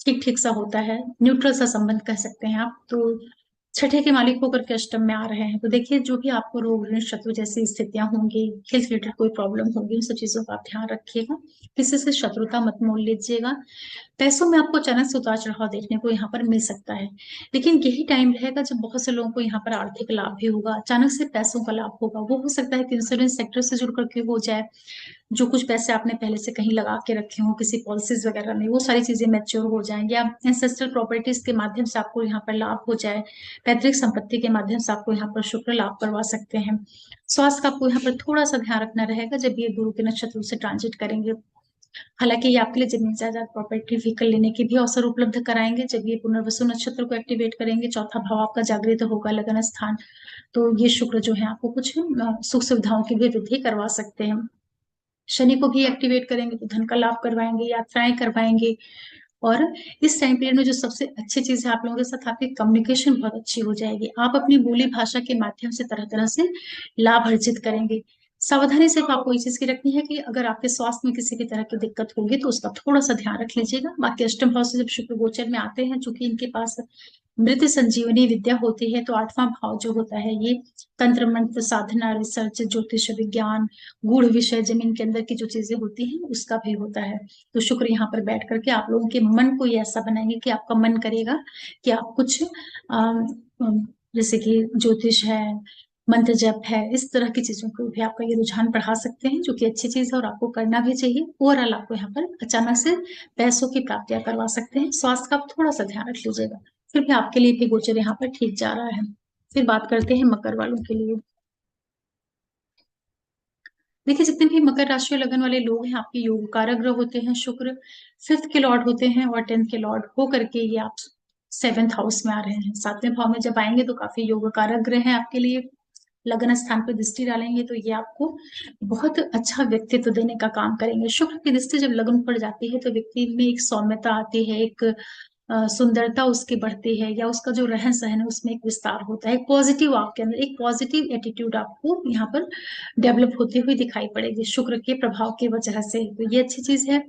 ठीक ठीक सा होता है, न्यूट्रल सा संबंध कह सकते हैं आप। तो छठे के मालिक होकर के अष्टम में आ रहे हैं, तो देखिए जो भी आपको रोग ऋण शत्रु जैसी स्थितियां होंगी, हेल्थ रिलेटेड कोई प्रॉब्लम होगी, उन सब चीजों का आप ध्यान रखिएगा। किसी से शत्रुता मत मोल लीजिएगा। पैसों में आपको अचानक से उतार चढ़ाव देखने को यहाँ पर मिल सकता है, लेकिन यही टाइम रहेगा जब बहुत से लोगों को यहाँ पर आर्थिक लाभ भी होगा। अचानक से पैसों का लाभ होगा, वो हो सकता है कि इंश्योरेंस सेक्टर से जुड़ करके हो जाए। जो कुछ पैसे आपने पहले से कहीं लगा के रखे हो किसी पॉलिसीज वगैरह में, वो सारी चीजें मैच्योर हो जाएं, या एंसेस्ट्रल प्रॉपर्टीज के माध्यम से आपको यहाँ पर लाभ हो जाए। पैतृक संपत्ति के माध्यम से आपको यहाँ पर शुक्र लाभ करवा सकते हैं। स्वास्थ्य का आपको यहाँ पर थोड़ा सा ध्यान रखना रहेगा जब ये गुरु के नक्षत्र से ट्रांजिट करेंगे। हालांकि ये आपके लिए जमीन जायदाद प्रॉपर्टी व्हीकल लेने के भी अवसर उपलब्ध कराएंगे। जब ये पुनर्वसु नक्षत्र को एक्टिवेट करेंगे, चौथा भाव आपका जागृत होगा, लगन स्थान, तो ये शुक्र जो है आपको कुछ सुख सुविधाओं की भी वृद्धि करवा सकते हैं। शनि को भी एक्टिवेट करेंगे तो धन का लाभ करवाएंगे, यात्राएं करवाएंगे। और इस टाइम पीरियड में जो सबसे अच्छी चीज है, आप लोगों के साथ आपकी कम्युनिकेशन बहुत अच्छी हो जाएगी। आप अपनी बोली भाषा के माध्यम से तरह तरह से लाभ अर्जित करेंगे। सावधानी सिर्फ आपको ये चीज की रखनी है कि अगर आपके स्वास्थ्य में किसी भी तरह की दिक्कत होगी तो उसका थोड़ा सा ध्यान रख लीजिएगा। बाकी अष्टम भाव से जब शुक्र गोचर में आते हैं, चूंकि इनके पास मृत संजीवनी विद्या होती है, तो 8वां भाव जो होता है ये तंत्र मंत्र साधना, रिसर्च, ज्योतिष विज्ञान, गूढ़ विषय, जमीन के अंदर की जो चीजें होती हैं उसका भी होता है। तो शुक्र यहाँ पर बैठ करके आप लोगों के मन को ये ऐसा बनाएंगे कि आपका मन करेगा कि आप कुछ जैसे कि ज्योतिष है, मंत्र जप है, इस तरह की चीजों को भी आपका ये रुझान बढ़ा सकते हैं, जो कि अच्छी चीज है और आपको करना भी चाहिए। ओवरऑल आपको यहाँ पर अचानक से पैसों की प्राप्तियां करवा सकते हैं। स्वास्थ्य का आप थोड़ा सा ध्यान रख लीजिएगा। फिर भी आपके लिए भी गोचर यहाँ पर ठीक जा रहा है। फिर बात करते हैं मकर वालों के लिए। देखिए, जितने भी मकर राशि और लगन वाले लोग हैं, आपके योग कारक ग्रह होते हैं शुक्र, 5th के लॉर्ड होते हैं और 10th के लॉर्ड हो करके ये आप 7th हाउस में आ रहे हैं। 7वें भाव में जब आएंगे तो काफी योग कारक ग्रह हैं आपके लिए। लगन स्थान पर दृष्टि डालेंगे तो ये आपको बहुत अच्छा व्यक्तित्व देने का काम करेंगे। शुक्र की दृष्टि जब लगन पड़ जाती है तो व्यक्ति में एक सौम्यता आती है, एक सुंदरता उसकी बढ़ती है, या उसका जो रहन सहन है उसमें एक विस्तार होता है, पॉजिटिव आपके अंदर एक पॉजिटिव एटीट्यूड आपको यहाँ पर डेवलप होती हुई दिखाई पड़ेगी शुक्र के प्रभाव की वजह से। तो ये अच्छी चीज है।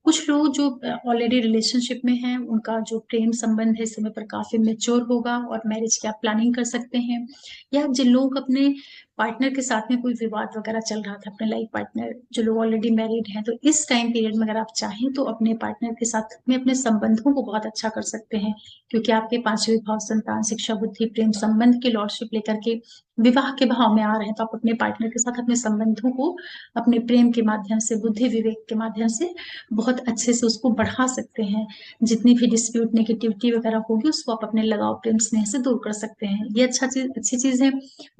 कुछ लोग जो ऑलरेडी रिलेशनशिप में हैं, उनका जो प्रेम संबंध है समय पर काफी मेच्योर होगा और मैरिज की आप प्लानिंग कर सकते हैं। या जिन लोग अपने पार्टनर के साथ में कोई विवाद वगैरह चल रहा था, अपने लाइफ पार्टनर जो लोग ऑलरेडी मैरिड हैं, तो इस टाइम पीरियड में अगर आप चाहें तो अपने पार्टनर के साथ में अपने संबंधों को बहुत अच्छा कर सकते हैं। क्योंकि आपके पांचवें भाव संतान, शिक्षा, बुद्धि, प्रेम संबंध की लॉर्डशिप लेकर के विवाह के भाव में आ रहे हैं, तो आप अपने पार्टनर के साथ अपने संबंधों को अपने प्रेम के माध्यम से, बुद्धि विवेक के माध्यम से बहुत अच्छे से उसको बढ़ा सकते हैं। जितनी भी डिस्प्यूट नेगेटिविटी वगैरह होगी उसको आप अपने लगाव प्रेम स्नेह से दूर कर सकते हैं। ये अच्छी चीज है।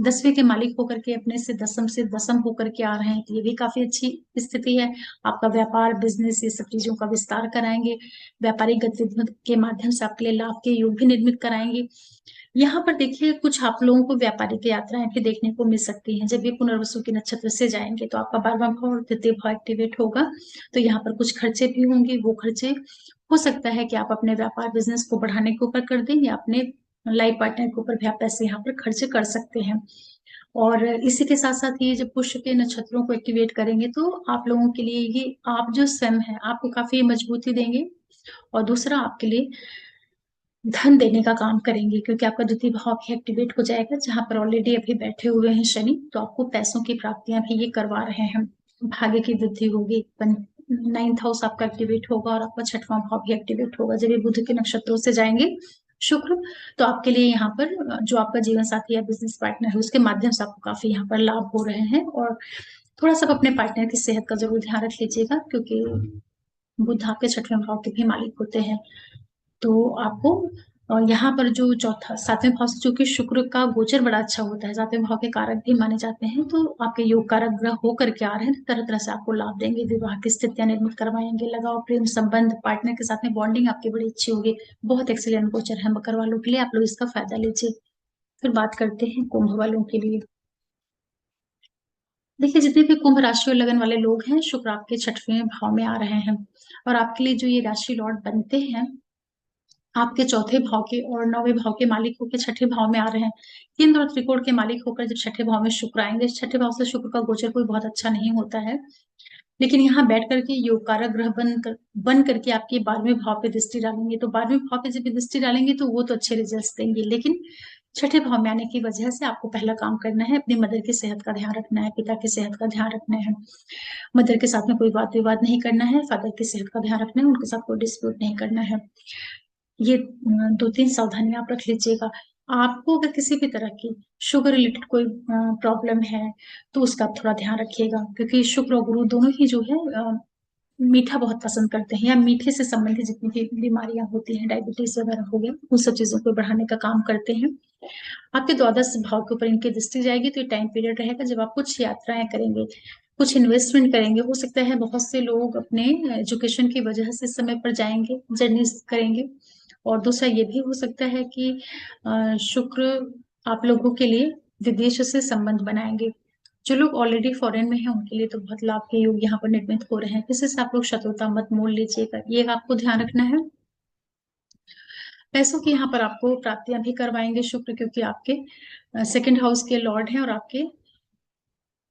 10वें के मालिक होकर के अपने से दसम होकर के आ रहे हैं, तो ये भी काफी अच्छी स्थिति है। आपका व्यापार, बिजनेस, ये सब चीजों का विस्तार कराएंगे। व्यापारिक गतिविधियों के माध्यम से आपके लिए लाभ के योग भी निर्मित कराएंगे। यहाँ पर देखिए कुछ आप लोगों को व्यापारिक यात्राएं भी देखने को मिल सकती हैं। जब ये पुनर्वसु के नक्षत्र से जाएंगे तो आपका 12वां भाव और तृतीय भाव एक्टिवेट होगा, तो यहाँ पर कुछ खर्चे भी होंगे। वो खर्चे हो सकता है कि आप अपने व्यापार बिजनेस को बढ़ाने के ऊपर कर दें, या अपने लाइफ पार्टनर के ऊपर भी आप पैसे यहाँ पर खर्चे कर सकते हैं। और इसी के साथ साथ ये जब पुष्य के नक्षत्रों को एक्टिवेट करेंगे तो आप लोगों के लिए ये आप जो स्वयं है आपको काफी मजबूती देंगे। और दूसरा आपके लिए धन देने का काम करेंगे, क्योंकि आपका द्वितीय भाव भी एक्टिवेट हो जाएगा, जहां पर ऑलरेडी अभी बैठे हुए हैं शनि, तो आपको पैसों की प्राप्तियां भी ये करवा रहे हैं। भाग्य की वृद्धि होगी। 9th हाउस आपका एक्टिवेट होगा और आपका 6वां भाव भी एक्टिवेट होगा जब ये बुध के नक्षत्रों से जाएंगे शुक्र। तो आपके लिए यहाँ पर जो आपका जीवन साथी या बिजनेस पार्टनर है उसके माध्यम से आपको काफी यहाँ पर लाभ हो रहे हैं। और थोड़ा सा अपने पार्टनर की सेहत का जरूर ध्यान रख लीजिएगा, क्योंकि बुध आपके 6वें भाव के भी मालिक होते हैं। तो आपको यहाँ पर जो चौथा 7वें भाव से, जो कि शुक्र का गोचर बड़ा अच्छा होता है, 7वें भाव के कारक भी माने जाते हैं, तो आपके योग कारक ग्रह होकर के आ रहे हैं, तरह तरह से आपको लाभ देंगे। विवाह की स्थितियां निर्मित करवाएंगे। लगाव प्रेम संबंध, पार्टनर के साथ में बॉन्डिंग आपकी बड़ी अच्छी होगी। बहुत एक्सीलेंट गोचर है मकर वालों के लिए, आप लोग इसका फायदा लीजिए। फिर बात करते हैं कुंभ वालों के लिए। देखिए जितने भी कुंभ राशि और लगन वाले लोग हैं, शुक्र आपके 6वें भाव में आ रहे हैं, और आपके लिए जो ये राशि लॉर्ड बनते हैं आपके चौथे भाव के और 9वें भाव के मालिक होकर 6ठे भाव में आ रहे हैं। केंद्र और त्रिकोण के मालिक होकर जब 6ठे भाव में शुक्र आएंगे, 6ठे भाव से शुक्र का गोचर कोई बहुत अच्छा नहीं होता है, लेकिन यहाँ बैठ करके योग कारक ग्रह बन करके आपके 12वें भाव पे दृष्टि डालेंगे। तो 12वें भाव पे जब दृष्टि डालेंगे तो वो तो अच्छे रिजल्ट देंगे, लेकिन 6ठे भाव में आने की वजह से आपको पहला काम करना है, अपनी मदर की सेहत का ध्यान रखना है, पिता की सेहत का ध्यान रखना है। मदर के साथ में कोई वाद विवाद नहीं करना है, फादर की सेहत का ध्यान रखना है, उनके साथ कोई डिस्प्यूट नहीं करना है। ये 2-3 सावधानियां आप रख लीजिएगा। आपको अगर किसी भी तरह की शुगर रिलेटेड कोई प्रॉब्लम है तो उसका आप थोड़ा ध्यान रखिएगा, क्योंकि शुक्र और गुरु दोनों ही जो है मीठा बहुत पसंद करते हैं, या मीठे से संबंधित जितनी भी बीमारियां होती हैं, डायबिटीज वगैरह हो गया, उन सब चीजों को बढ़ाने का काम करते हैं। आपके द्वादश भाव के ऊपर इनकी दृष्टि जाएगी, तो ये टाइम पीरियड रहेगा जब आप कुछ यात्राएं करेंगे, कुछ इन्वेस्टमेंट करेंगे। हो सकता है बहुत से लोग अपने एजुकेशन की वजह से समय पर जाएंगे, जर्नी करेंगे। और दूसरा ये भी हो सकता है कि शुक्र आप लोगों के लिए विदेश से संबंध बनाएंगे। जो लोग ऑलरेडी फॉरेन में हैं उनके लिए तो बहुत लाभ के योग यहाँ पर निर्मित हो रहे हैं। किसी से आप लोग शत्रुता मत मोल लीजिएगा, ये आपको ध्यान रखना है। पैसों की यहाँ पर आपको प्राप्तियां भी करवाएंगे शुक्र, क्योंकि आपके 2nd हाउस के लॉर्ड हैं और आपके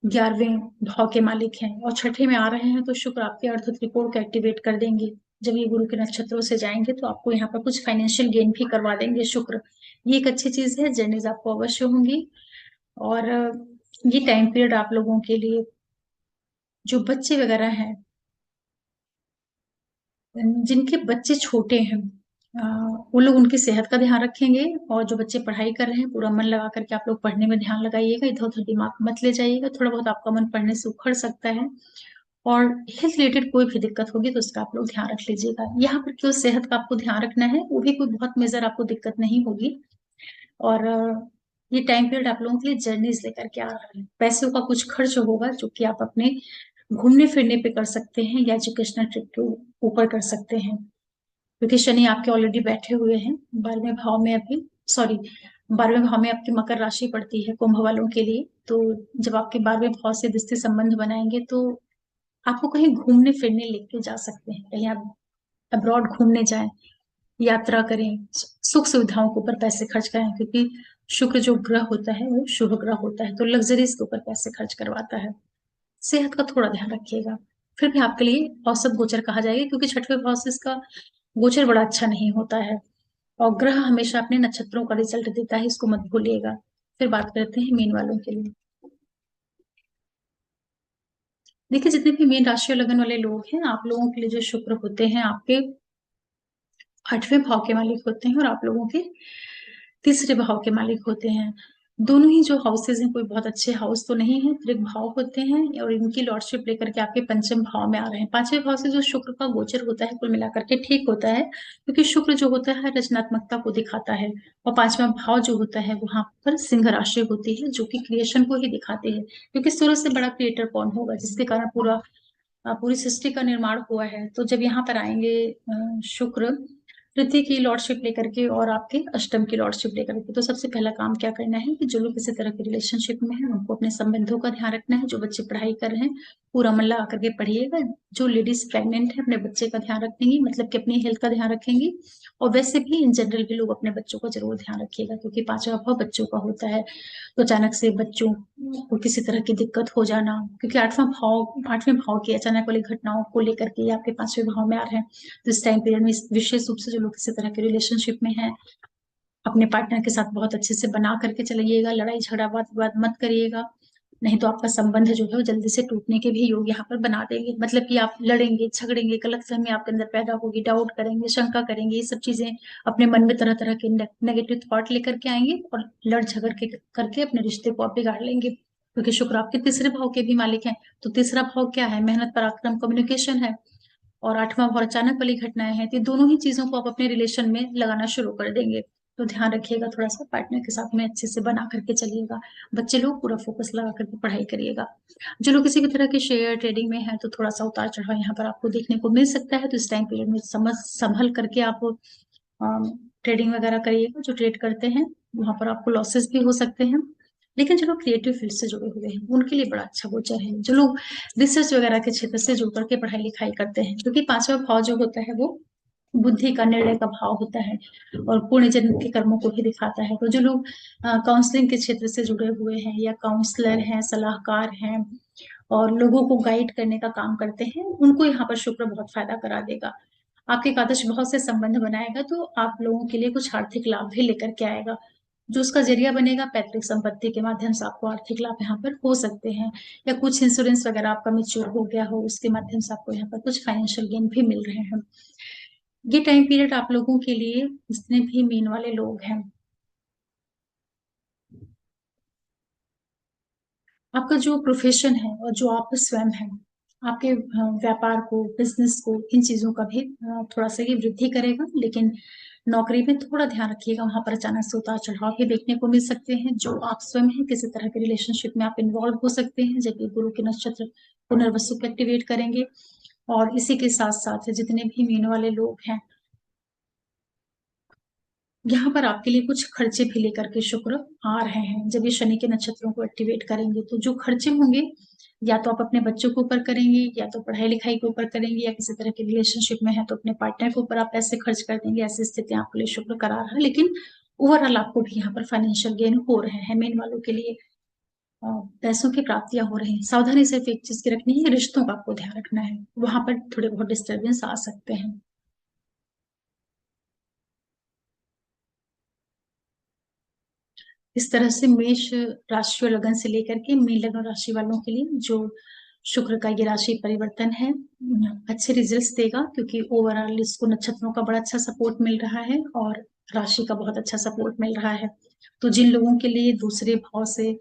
11वें भाव के मालिक हैं, और 6ठे में आ रहे हैं, तो शुक्र आपके अर्थ त्रिकोण को एक्टिवेट कर देंगे। जब ये गुरु के नक्षत्रों से जाएंगे तो आपको यहाँ पर कुछ फाइनेंशियल गेन भी करवा देंगे शुक्र। ये एक अच्छी चीज है, जर्नीज आपको अवश्य होंगी। और ये टाइम पीरियड आप लोगों के लिए जो बच्चे वगैरह हैं, जिनके बच्चे छोटे हैं, वो लोग उनकी सेहत का ध्यान रखेंगे। और जो बच्चे पढ़ाई कर रहे हैं पूरा मन लगा करके आप लोग पढ़ने में ध्यान लगाइएगा, इधर उधर दिमाग मत ले जाइएगा, थोड़ा बहुत आपका मन पढ़ने से उखड़ सकता है। और हेल्थ रिलेटेड कोई भी दिक्कत होगी तो उसका आप लोग ध्यान रख लीजिएगा। यहाँ पर केवल सेहत का आपको ध्यान रखना है, वो भी कोई बहुत मेजर आपको दिक्कत नहीं होगी। और ये टाइम पीरियड आप लोगों के लिए जर्नीज लेकर के आ रहा है। पैसों का कुछ खर्च होगा जो कि आप अपने घूमने फिरने पे कर सकते हैं, या एजुकेशनल ट्रिप के ऊपर कर सकते हैं, क्योंकि शनि आपके ऑलरेडी बैठे हुए हैं 12वें भाव में अभी। सॉरी, 12वें भाव में आपकी मकर राशि पड़ती है कुंभ वालों के लिए। तो जब आपके 12वें भाव से दृष्टि संबंध बनाएंगे तो आपको कहीं घूमने फिरने लेके जा सकते हैं, कहीं आप अब्रॉड घूमने जाएं, यात्रा करें, सुख सुविधाओं के ऊपर पैसे खर्च करें, क्योंकि शुक्र जो ग्रह होता है वो शुभ ग्रह होता है, तो लग्जरीज के ऊपर पैसे खर्च करवाता है। सेहत का थोड़ा ध्यान रखिएगा। फिर भी आपके लिए औसत गोचर कहा जाएगा, क्योंकि छठवें भाव से इसका गोचर बड़ा अच्छा नहीं होता है। और ग्रह हमेशा अपने नक्षत्रों का रिजल्ट देता है, इसको मत भूलिएगा। फिर बात करते हैं मीन वालों के लिए। देखिए, जितने भी मीन राशि और लगन वाले लोग हैं, आप लोगों के लिए जो शुक्र होते हैं आपके 8वें भाव के मालिक होते हैं, और आप लोगों के तीसरे भाव के मालिक होते हैं। दोनों ही जो हाउसेज हैं कोई बहुत अच्छे हाउस तो नहीं है, त्रिक भाव होते हैं, और इनकी लॉर्डशिप लेकर के आपके पंचम भाव में आ रहे हैं। 5वें भाव से जो शुक्र का गोचर होता है कुल मिलाकर के ठीक होता है, क्योंकि शुक्र जो होता है रचनात्मकता को दिखाता है, और 5वां भाव जो होता है वहां पर सिंह राशि होती है, जो कि क्रिएशन को ही दिखाते हैं, क्योंकि सूर्य से बड़ा क्रिएटर कौन होगा, जिसके कारण पूरी सृष्टि का निर्माण हुआ है। तो जब यहाँ पर आएंगे शुक्र पृथ्वी की लॉर्डशिप लेकर के और आपके अष्टम की लॉर्डशिप लेकर के, तो सबसे पहला काम क्या करना है कि जो लोग किसी तरह के रिलेशनशिप में हैं उनको अपने संबंधों का ध्यान रखना है। जो बच्चे पढ़ाई कर रहे हैं पूरा मन लगा करके पढ़िएगा। जो लेडीज प्रेग्नेंट है अपने बच्चे का ध्यान रखेंगी, मतलब कि अपनी हेल्थ का ध्यान रखेंगी। और वैसे भी इन जनरल भी लोग अपने बच्चों का जरूर ध्यान रखिएगा, क्योंकि 5वां भाव बच्चों का होता है। तो अचानक से बच्चों को किसी तरह की दिक्कत हो जाना, क्योंकि 8वें भाव की अचानक वाली घटनाओं को लेकर के आपके 5वें भाव में आ रहे हैं। तो इस टाइम पीरियड में विशेष रूप से जो लोग किसी तरह के रिलेशनशिप में हैं, अपने पार्टनर के साथ बहुत अच्छे से बना करके चलिएगा, लड़ाई झगड़ा बात बात मत करिएगा। नहीं तो आपका संबंध जो है वो जल्दी से टूटने के भी योग यहाँ पर बना देंगे, मतलब कि आप लड़ेंगे झगड़ेंगे, गलतफहमी आपके अंदर पैदा होगी, डाउट करेंगे, शंका करेंगे, ये सब चीजें अपने मन में तरह तरह के नेगेटिव थॉट लेकर के आएंगे, और लड़ झगड़ के करके अपने रिश्ते को आप बिगाड़ लेंगे, क्योंकि शुक्र आपके तीसरे भाव के भी मालिक हैं। तो तीसरा भाव क्या है? मेहनत, पराक्रम, कम्युनिकेशन है। और 8वां भाव अचानक वाली घटनाएं हैं, तो ये दोनों ही चीजों को आप अपने रिलेशन में लगाना शुरू कर देंगे। तो ध्यान रखिएगा, थोड़ा सा पार्टनर के साथ में अच्छे से बना करके चलिएगा। बच्चे लोग पूरा फोकस लगा करके पढ़ाई करिएगा। जो लोग किसी भी तरह के शेयर ट्रेडिंग में है तो थोड़ा सा उतार चढ़ाव यहाँ पर आपको देखने को मिल सकता है, तो इस टाइम पीरियड में समझ संभल करके आप ट्रेडिंग वगैरह करिएगा। जो ट्रेड करते हैं वहां पर आपको लॉसेस भी हो सकते हैं, लेकिन जो लोग क्रिएटिव फील्ड से जुड़े हुए हैं उनके लिए बड़ा अच्छा गोचर है। जो लोग रिसर्च वगैरह के क्षेत्र से जुड़ करके पढ़ाई लिखाई करते हैं, क्योंकि 5वां भाव जो होता है वो बुद्धि का, निर्णय का भाव होता है, और पूर्ण जन्म के कर्मों को भी दिखाता है। तो जो लोग काउंसलिंग के क्षेत्र से जुड़े हुए हैं, या काउंसलर हैं, सलाहकार हैं, और लोगों को गाइड करने का काम करते हैं, उनको यहाँ पर शुक्र बहुत फायदा करा देगा। आपके एकादश भाव से संबंध बनाएगा तो आप लोगों के लिए कुछ आर्थिक लाभ भी लेकर के आएगा। जो उसका जरिया बनेगा, पैतृक संपत्ति के माध्यम से आपको आर्थिक लाभ यहाँ पर हो सकते हैं, या कुछ इंश्योरेंस वगैरह आपका मेच्योर हो गया हो, उसके माध्यम से आपको यहाँ पर कुछ फाइनेंशियल गेन भी मिल रहे हैं। ये टाइम पीरियड आप लोगों के लिए, जितने भी मीन वाले लोग हैं, आपका जो प्रोफेशन है और जो आप स्वयं है, आपके व्यापार को, बिजनेस को, इन चीजों का भी थोड़ा सा ये वृद्धि करेगा। लेकिन नौकरी में थोड़ा ध्यान रखिएगा, वहां पर अचानक से उतार चढ़ाव भी देखने को मिल सकते हैं। जो आप स्वयं हैं किसी तरह के रिलेशनशिप में आप इन्वॉल्व हो सकते हैं, जबकि गुरु के नक्षत्र पुनर्वसु को एक्टिवेट करेंगे। और इसी के साथ साथ जितने भी मीन वाले लोग हैं, यहाँ पर आपके लिए कुछ खर्चे भी लेकर के शुक्र आ रहे हैं। जब ये शनि के नक्षत्रों को एक्टिवेट करेंगे तो जो खर्चे होंगे, या तो आप अपने बच्चों के ऊपर करेंगे, या तो पढ़ाई लिखाई के ऊपर करेंगे, या किसी तरह के रिलेशनशिप में है तो अपने पार्टनर के ऊपर आप पैसे खर्च कर देंगे। ऐसी स्थितियां आपके लिए शुक्र करा रहा है, लेकिन ओवरऑल आपको भी यहाँ पर फाइनेंशियल गेन हो रहे हैं। मेन वालों के लिए अ, पैसों की प्राप्तियां हो रही हैं। सावधानी सिर्फ एक चीज की रखनी है, रिश्तों का आपको ध्यान रखना है, वहां पर थोड़े बहुत डिस्टर्बेंस आ सकते हैं। इस तरह से मेष राशि और लगन से लेकर के मीन लगन राशि वालों के लिए जो शुक्र का ये राशि परिवर्तन है अच्छे रिजल्ट्स देगा, क्योंकि ओवरऑल इसको नक्षत्रों का बड़ा अच्छा सपोर्ट मिल रहा है और राशि का बहुत अच्छा सपोर्ट मिल रहा है। तो जिन लोगों के लिए दूसरे भाव से,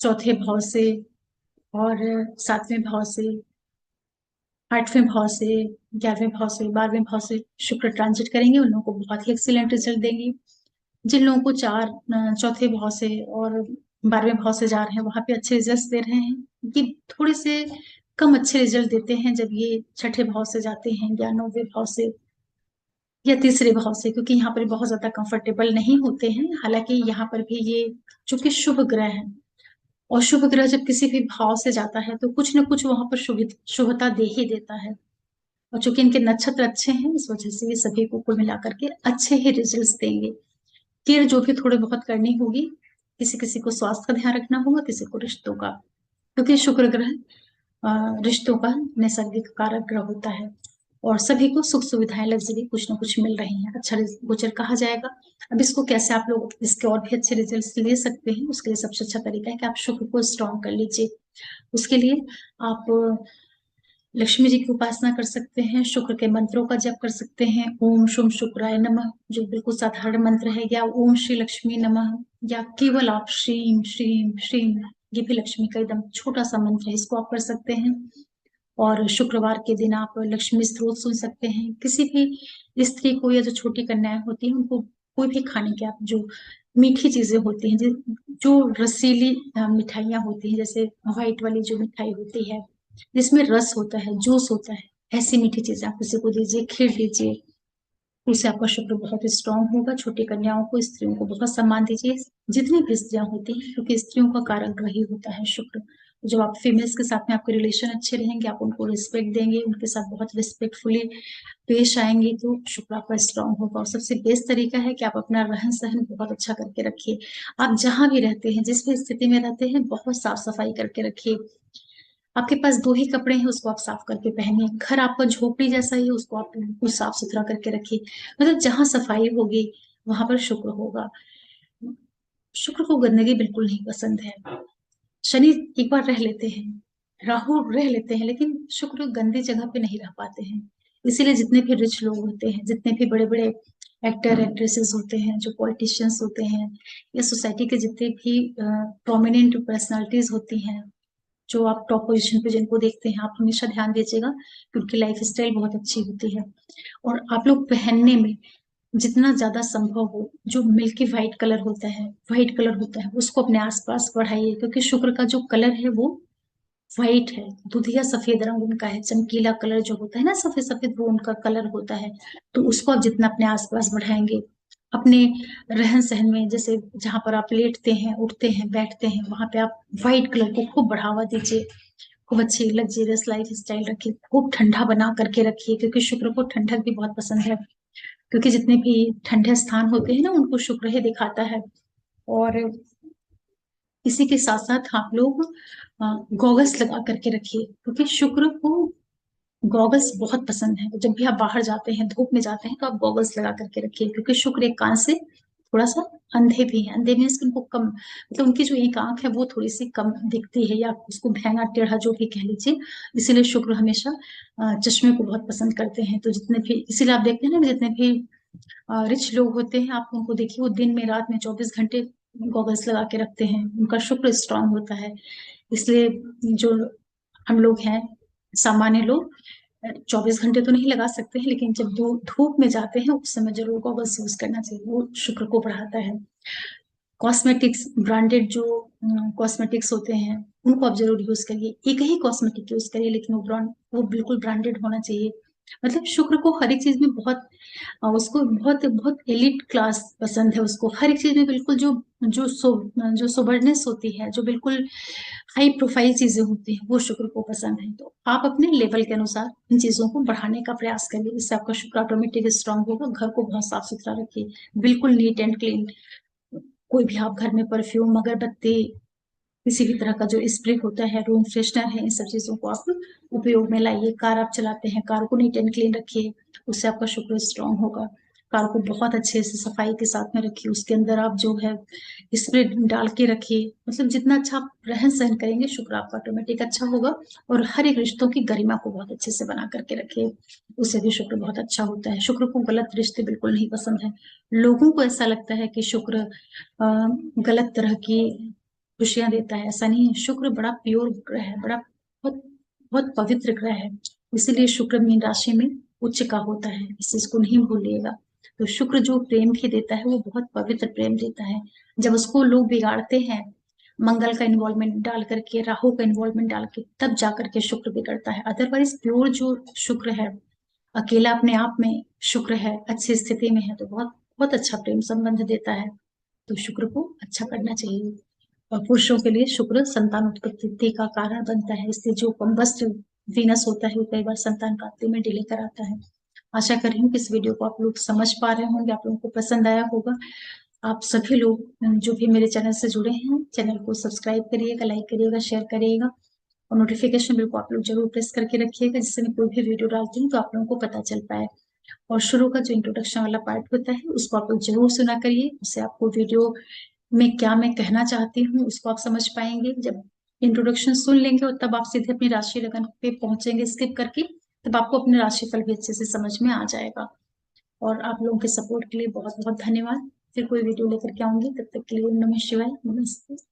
चौथे भाव से, और 7वें भाव से, 8वें भाव से, 11वें भाव से, 12वें भाव से शुक्र ट्रांजिट करेंगे, उन लोगों को बहुत ही एक्सीलेंट रिजल्ट देंगे। जिन लोगों को चौथे भाव से और 12वें भाव से जा रहे हैं वहां पे अच्छे रिजल्ट दे रहे हैं। कि थोड़े से कम अच्छे रिजल्ट देते हैं जब ये छठे भाव से जाते हैं, या 9वें भाव से, या तीसरे भाव से, क्योंकि यहाँ पर बहुत ज्यादा कंफर्टेबल नहीं होते हैं। हालांकि यहाँ पर भी ये चूंकि शुभ ग्रह है, और शुभ ग्रह जब किसी भी भाव से जाता है तो कुछ न कुछ वहां पर शुभता दे ही देता है। और चूंकि इनके नक्षत्र अच्छे हैं, इस वजह से ये सभी को कुल मिलाकर के अच्छे ही रिजल्ट्स देंगे। केयर जो भी थोड़ी बहुत करनी होगी, किसी किसी को स्वास्थ्य का ध्यान रखना होगा, किसी को रिश्तों का, क्योंकि शुक्र ग्रह रिश्तों का नैसर्गिक कारक ग्रह होता है। और सभी को सुख सुविधाएं लग्जरी कुछ ना कुछ मिल रही हैं, अच्छा गोचर कहा जाएगा। अब इसको कैसे आप लोग इसके और भी अच्छे रिजल्ट्स ले सकते हैं, उसके लिए सबसे अच्छा तरीका है कि आप शुक्र को स्ट्रॉन्ग कर लीजिए। उसके लिए आप लक्ष्मी जी की उपासना कर सकते हैं, शुक्र के मंत्रों का जप कर सकते हैं, ओम शुम शुक्राय नमः जो बिल्कुल साधारण मंत्र है, या ओम श्री लक्ष्मी नमः, या केवल आप श्रीम श्रीम श्रीम, ये भी लक्ष्मी का एकदम छोटा सा मंत्र है, इसको आप कर सकते हैं। और शुक्रवार के दिन आप लक्ष्मी स्तोत्र सुन सकते हैं। किसी भी स्त्री को या जो छोटी कन्याएं होती हैं उनको कोई भी खाने के आप जो मीठी चीजें होती हैं, जो रसीली मिठाइयाँ होती हैं, जैसे व्हाइट वाली जो मिठाई होती है जिसमें रस होता है, जूस होता है, ऐसी मीठी चीजें आप किसी को दीजिए, खीर दीजिए, उससे आपका शुक्र बहुत स्ट्रांग होगा। छोटी कन्याओं को, स्त्रियों को बहुत सम्मान दीजिए, जितनी भी स्त्रियां होती हैं, क्योंकि स्त्रियों का कारक ग्रह ही होता है शुक्र। जब आप फीमेल्स के साथ में आपके रिलेशन अच्छे रहेंगे, आप उनको रिस्पेक्ट देंगे, उनके साथ बहुत रिस्पेक्टफुली पेश आएंगे, तो शुक्र आपका स्ट्रांग होगा। और सबसे बेस्ट तरीका है कि आप अपना रहन सहन बहुत अच्छा करके रखिए। आप जहां भी रहते हैं, जिस भी स्थिति में रहते हैं, बहुत साफ सफाई करके रखिए। आपके पास दो ही कपड़े हैं, उसको आप साफ करके पहनिए। घर आपका झोपड़ी जैसा ही है, उसको आप बिल्कुल साफ सुथरा करके रखिए। मतलब जहां सफाई होगी वहां पर शुक्र होगा। शुक्र को गंदगी बिल्कुल नहीं पसंद है। शनि एक बार रह लेते हैं, राहु रह लेते हैं, लेकिन शुक्र गंदी जगह पे नहीं रह पाते हैं। इसीलिए जितने भी रिच लोग होते हैं, जितने भी बड़े बड़े एक्टर एक्ट्रेसेस होते हैं, जो पॉलिटिशियंस होते हैं, या सोसाइटी के जितने भी प्रोमिनेंट पर्सनालिटीज होती हैं, जो आप टॉप पोजीशन पे जिनको देखते हैं, आप हमेशा ध्यान दीजिएगा कि उनकी लाइफ स्टाइल बहुत अच्छी होती है। और आप लोग पहनने में जितना ज्यादा संभव हो, जो मिल्की व्हाइट कलर होता है, व्हाइट कलर होता है, उसको अपने आसपास बढ़ाइए, क्योंकि शुक्र का जो कलर है वो व्हाइट है, दुधिया सफेद रंग उनका है, चमकीला कलर जो होता है ना, सफेद सफेद, वो उनका कलर होता है। तो उसको आप जितना अपने आसपास बढ़ाएंगे, अपने रहन सहन में, जैसे जहां पर आप लेटते हैं, उठते हैं, बैठते हैं, वहां पे आप व्हाइट कलर को खूब बढ़ावा दीजिए। खूब अच्छी लग्जरियस लाइफ स्टाइल रखिए, खूब ठंडा बना करके रखिए, क्योंकि शुक्र को ठंडक भी बहुत पसंद है। क्योंकि जितने भी ठंडे स्थान होते हैं ना, उनको शुक्र ही दिखाता है। और इसी के साथ साथ आप लोग गॉगल्स लगा करके रखिए, क्योंकि शुक्र को गॉगल्स बहुत पसंद है। जब भी आप बाहर जाते हैं, धूप में जाते हैं, तो आप गॉगल्स लगा करके रखिए, क्योंकि शुक्र एक कान से थोड़ा सा अंधे भी हैं। अंधे मीन्स उनको कम, मतलब उनकी जो एक आंख है वो थोड़ी सी कम दिखती है, या उसको भेंगा टेढ़ा जो भी कह लीजिए। इसीलिए शुक्र हमेशा चश्मे को बहुत पसंद करते हैं। तो जितने भी, इसीलिए आप देखते हैं ना, जितने भी रिच लोग होते हैं, आप उनको देखिए, वो दिन में रात में 24 घंटे गॉगल्स लगा के रखते हैं, उनका शुक्र स्ट्रांग होता है। इसलिए जो हम लोग हैं, सामान्य लोग, 24 घंटे तो नहीं लगा सकते हैं, लेकिन जब धूप में जाते हैं उस समय जरूर गॉगल्स यूज करना चाहिए, वो शुक्र को बढ़ाता है। कॉस्मेटिक्स, ब्रांडेड जो कॉस्मेटिक्स होते हैं, उनको आप जरूर यूज करिए। एक ही कॉस्मेटिक यूज करिए, लेकिन वो बिल्कुल ब्रांडेड होना चाहिए। मतलब शुक्र को हर एक चीज में बहुत उसको बहुत बहुत एलिट क्लास पसंद है। उसको हर एक चीज में बिल्कुल जो सोबरनेस होती है, जो बिल्कुल हाई प्रोफाइल चीजें होती हैं, वो शुक्र को पसंद है। तो आप अपने लेवल के अनुसार इन चीजों को बढ़ाने का प्रयास करिए, इससे आपका शुक्र ऑटोमेटिक स्ट्रांग होगा। घर को बहुत साफ सुथरा रखिए, बिल्कुल नीट एंड क्लीन। कोई भी आप घर में परफ्यूम, अगरबत्ती, किसी भी तरह का जो स्प्रे होता है, रूम फ्रेशनर है, इन सब चीजों को आप उपयोग में लाइए। कार आप चलाते हैं, कार को नीट एंड क्लीन रखिए, उससे आपका शुक्र स्ट्रांग होगा। कार को बहुत अच्छे से सफाई के साथ में रखिए, उसके अंदर आप जो है स्प्रे डाल के रखिए। मतलब जितना अच्छा आप रहन सहन करेंगे, शुक्र आपका ऑटोमेटिक अच्छा होगा। और हर एक रिश्तों की गरिमा को बहुत अच्छे से बना करके रखिए, उससे भी शुक्र बहुत अच्छा होता है। शुक्र को गलत रिश्ते बिल्कुल नहीं पसंद है। लोगों को ऐसा लगता है कि शुक्र गलत तरह की खुशियां देता है, ऐसा नहीं है। शुक्र बड़ा प्योर ग्रह है, बड़ा बहुत बहुत पवित्र ग्रह है। इसीलिए शुक्र मीन राशि में उच्च का होता है, इस चीज को नहीं भूलिएगा। तो शुक्र जो प्रेम भी देता है, वो बहुत पवित्र प्रेम देता है। जब उसको लोग बिगाड़ते हैं, मंगल का इन्वॉल्वमेंट डाल करके, राहु का इन्वॉल्वमेंट डाल के, तब जाकर के शुक्र बिगड़ता है। अदरवाइज प्योर जो शुक्र है, अकेला अपने आप में शुक्र है, अच्छी स्थिति में है, तो बहुत बहुत अच्छा प्रेम संबंध देता है। तो शुक्र को अच्छा करना चाहिए। और पुरुषों के लिए शुक्र संतान उत्पत्ति का कारण बनता है, इससे जो कम्बस्ट वीनस होता है वो कई बार संतान प्राप्ति में डिले कराता है। आशा कर रही हूँ कि इस वीडियो को आप लोग समझ पा रहे होंगे, आप लोगों को पसंद आया होगा। आप सभी लोग जो भी मेरे चैनल से जुड़े हैं, चैनल को सब्सक्राइब करिएगा, लाइक करिएगा, शेयर करिएगा और नोटिफिकेशन बिल को आप लोग जरूर प्रेस करके रखिएगा, जिससे मैं कोई भी वीडियो डालती हूँ तो आप लोगों को पता चल पाए। और शुरू का जो इंट्रोडक्शन वाला पार्ट होता है उसको आप लोग जरूर सुना करिए, उससे आपको वीडियो में क्या मैं कहना चाहती हूँ उसको आप समझ पाएंगे। जब इंट्रोडक्शन सुन लेंगे और तब आप सीधे अपनी राशि लगन पे पहुंचेंगे स्किप करके, तब आपको अपने राशिफल भी अच्छे से समझ में आ जाएगा। और आप लोगों के सपोर्ट के लिए बहुत बहुत धन्यवाद। फिर कोई वीडियो लेकर के आऊंगी, तब तक के लिए नमः शिवाय, नमस्ते।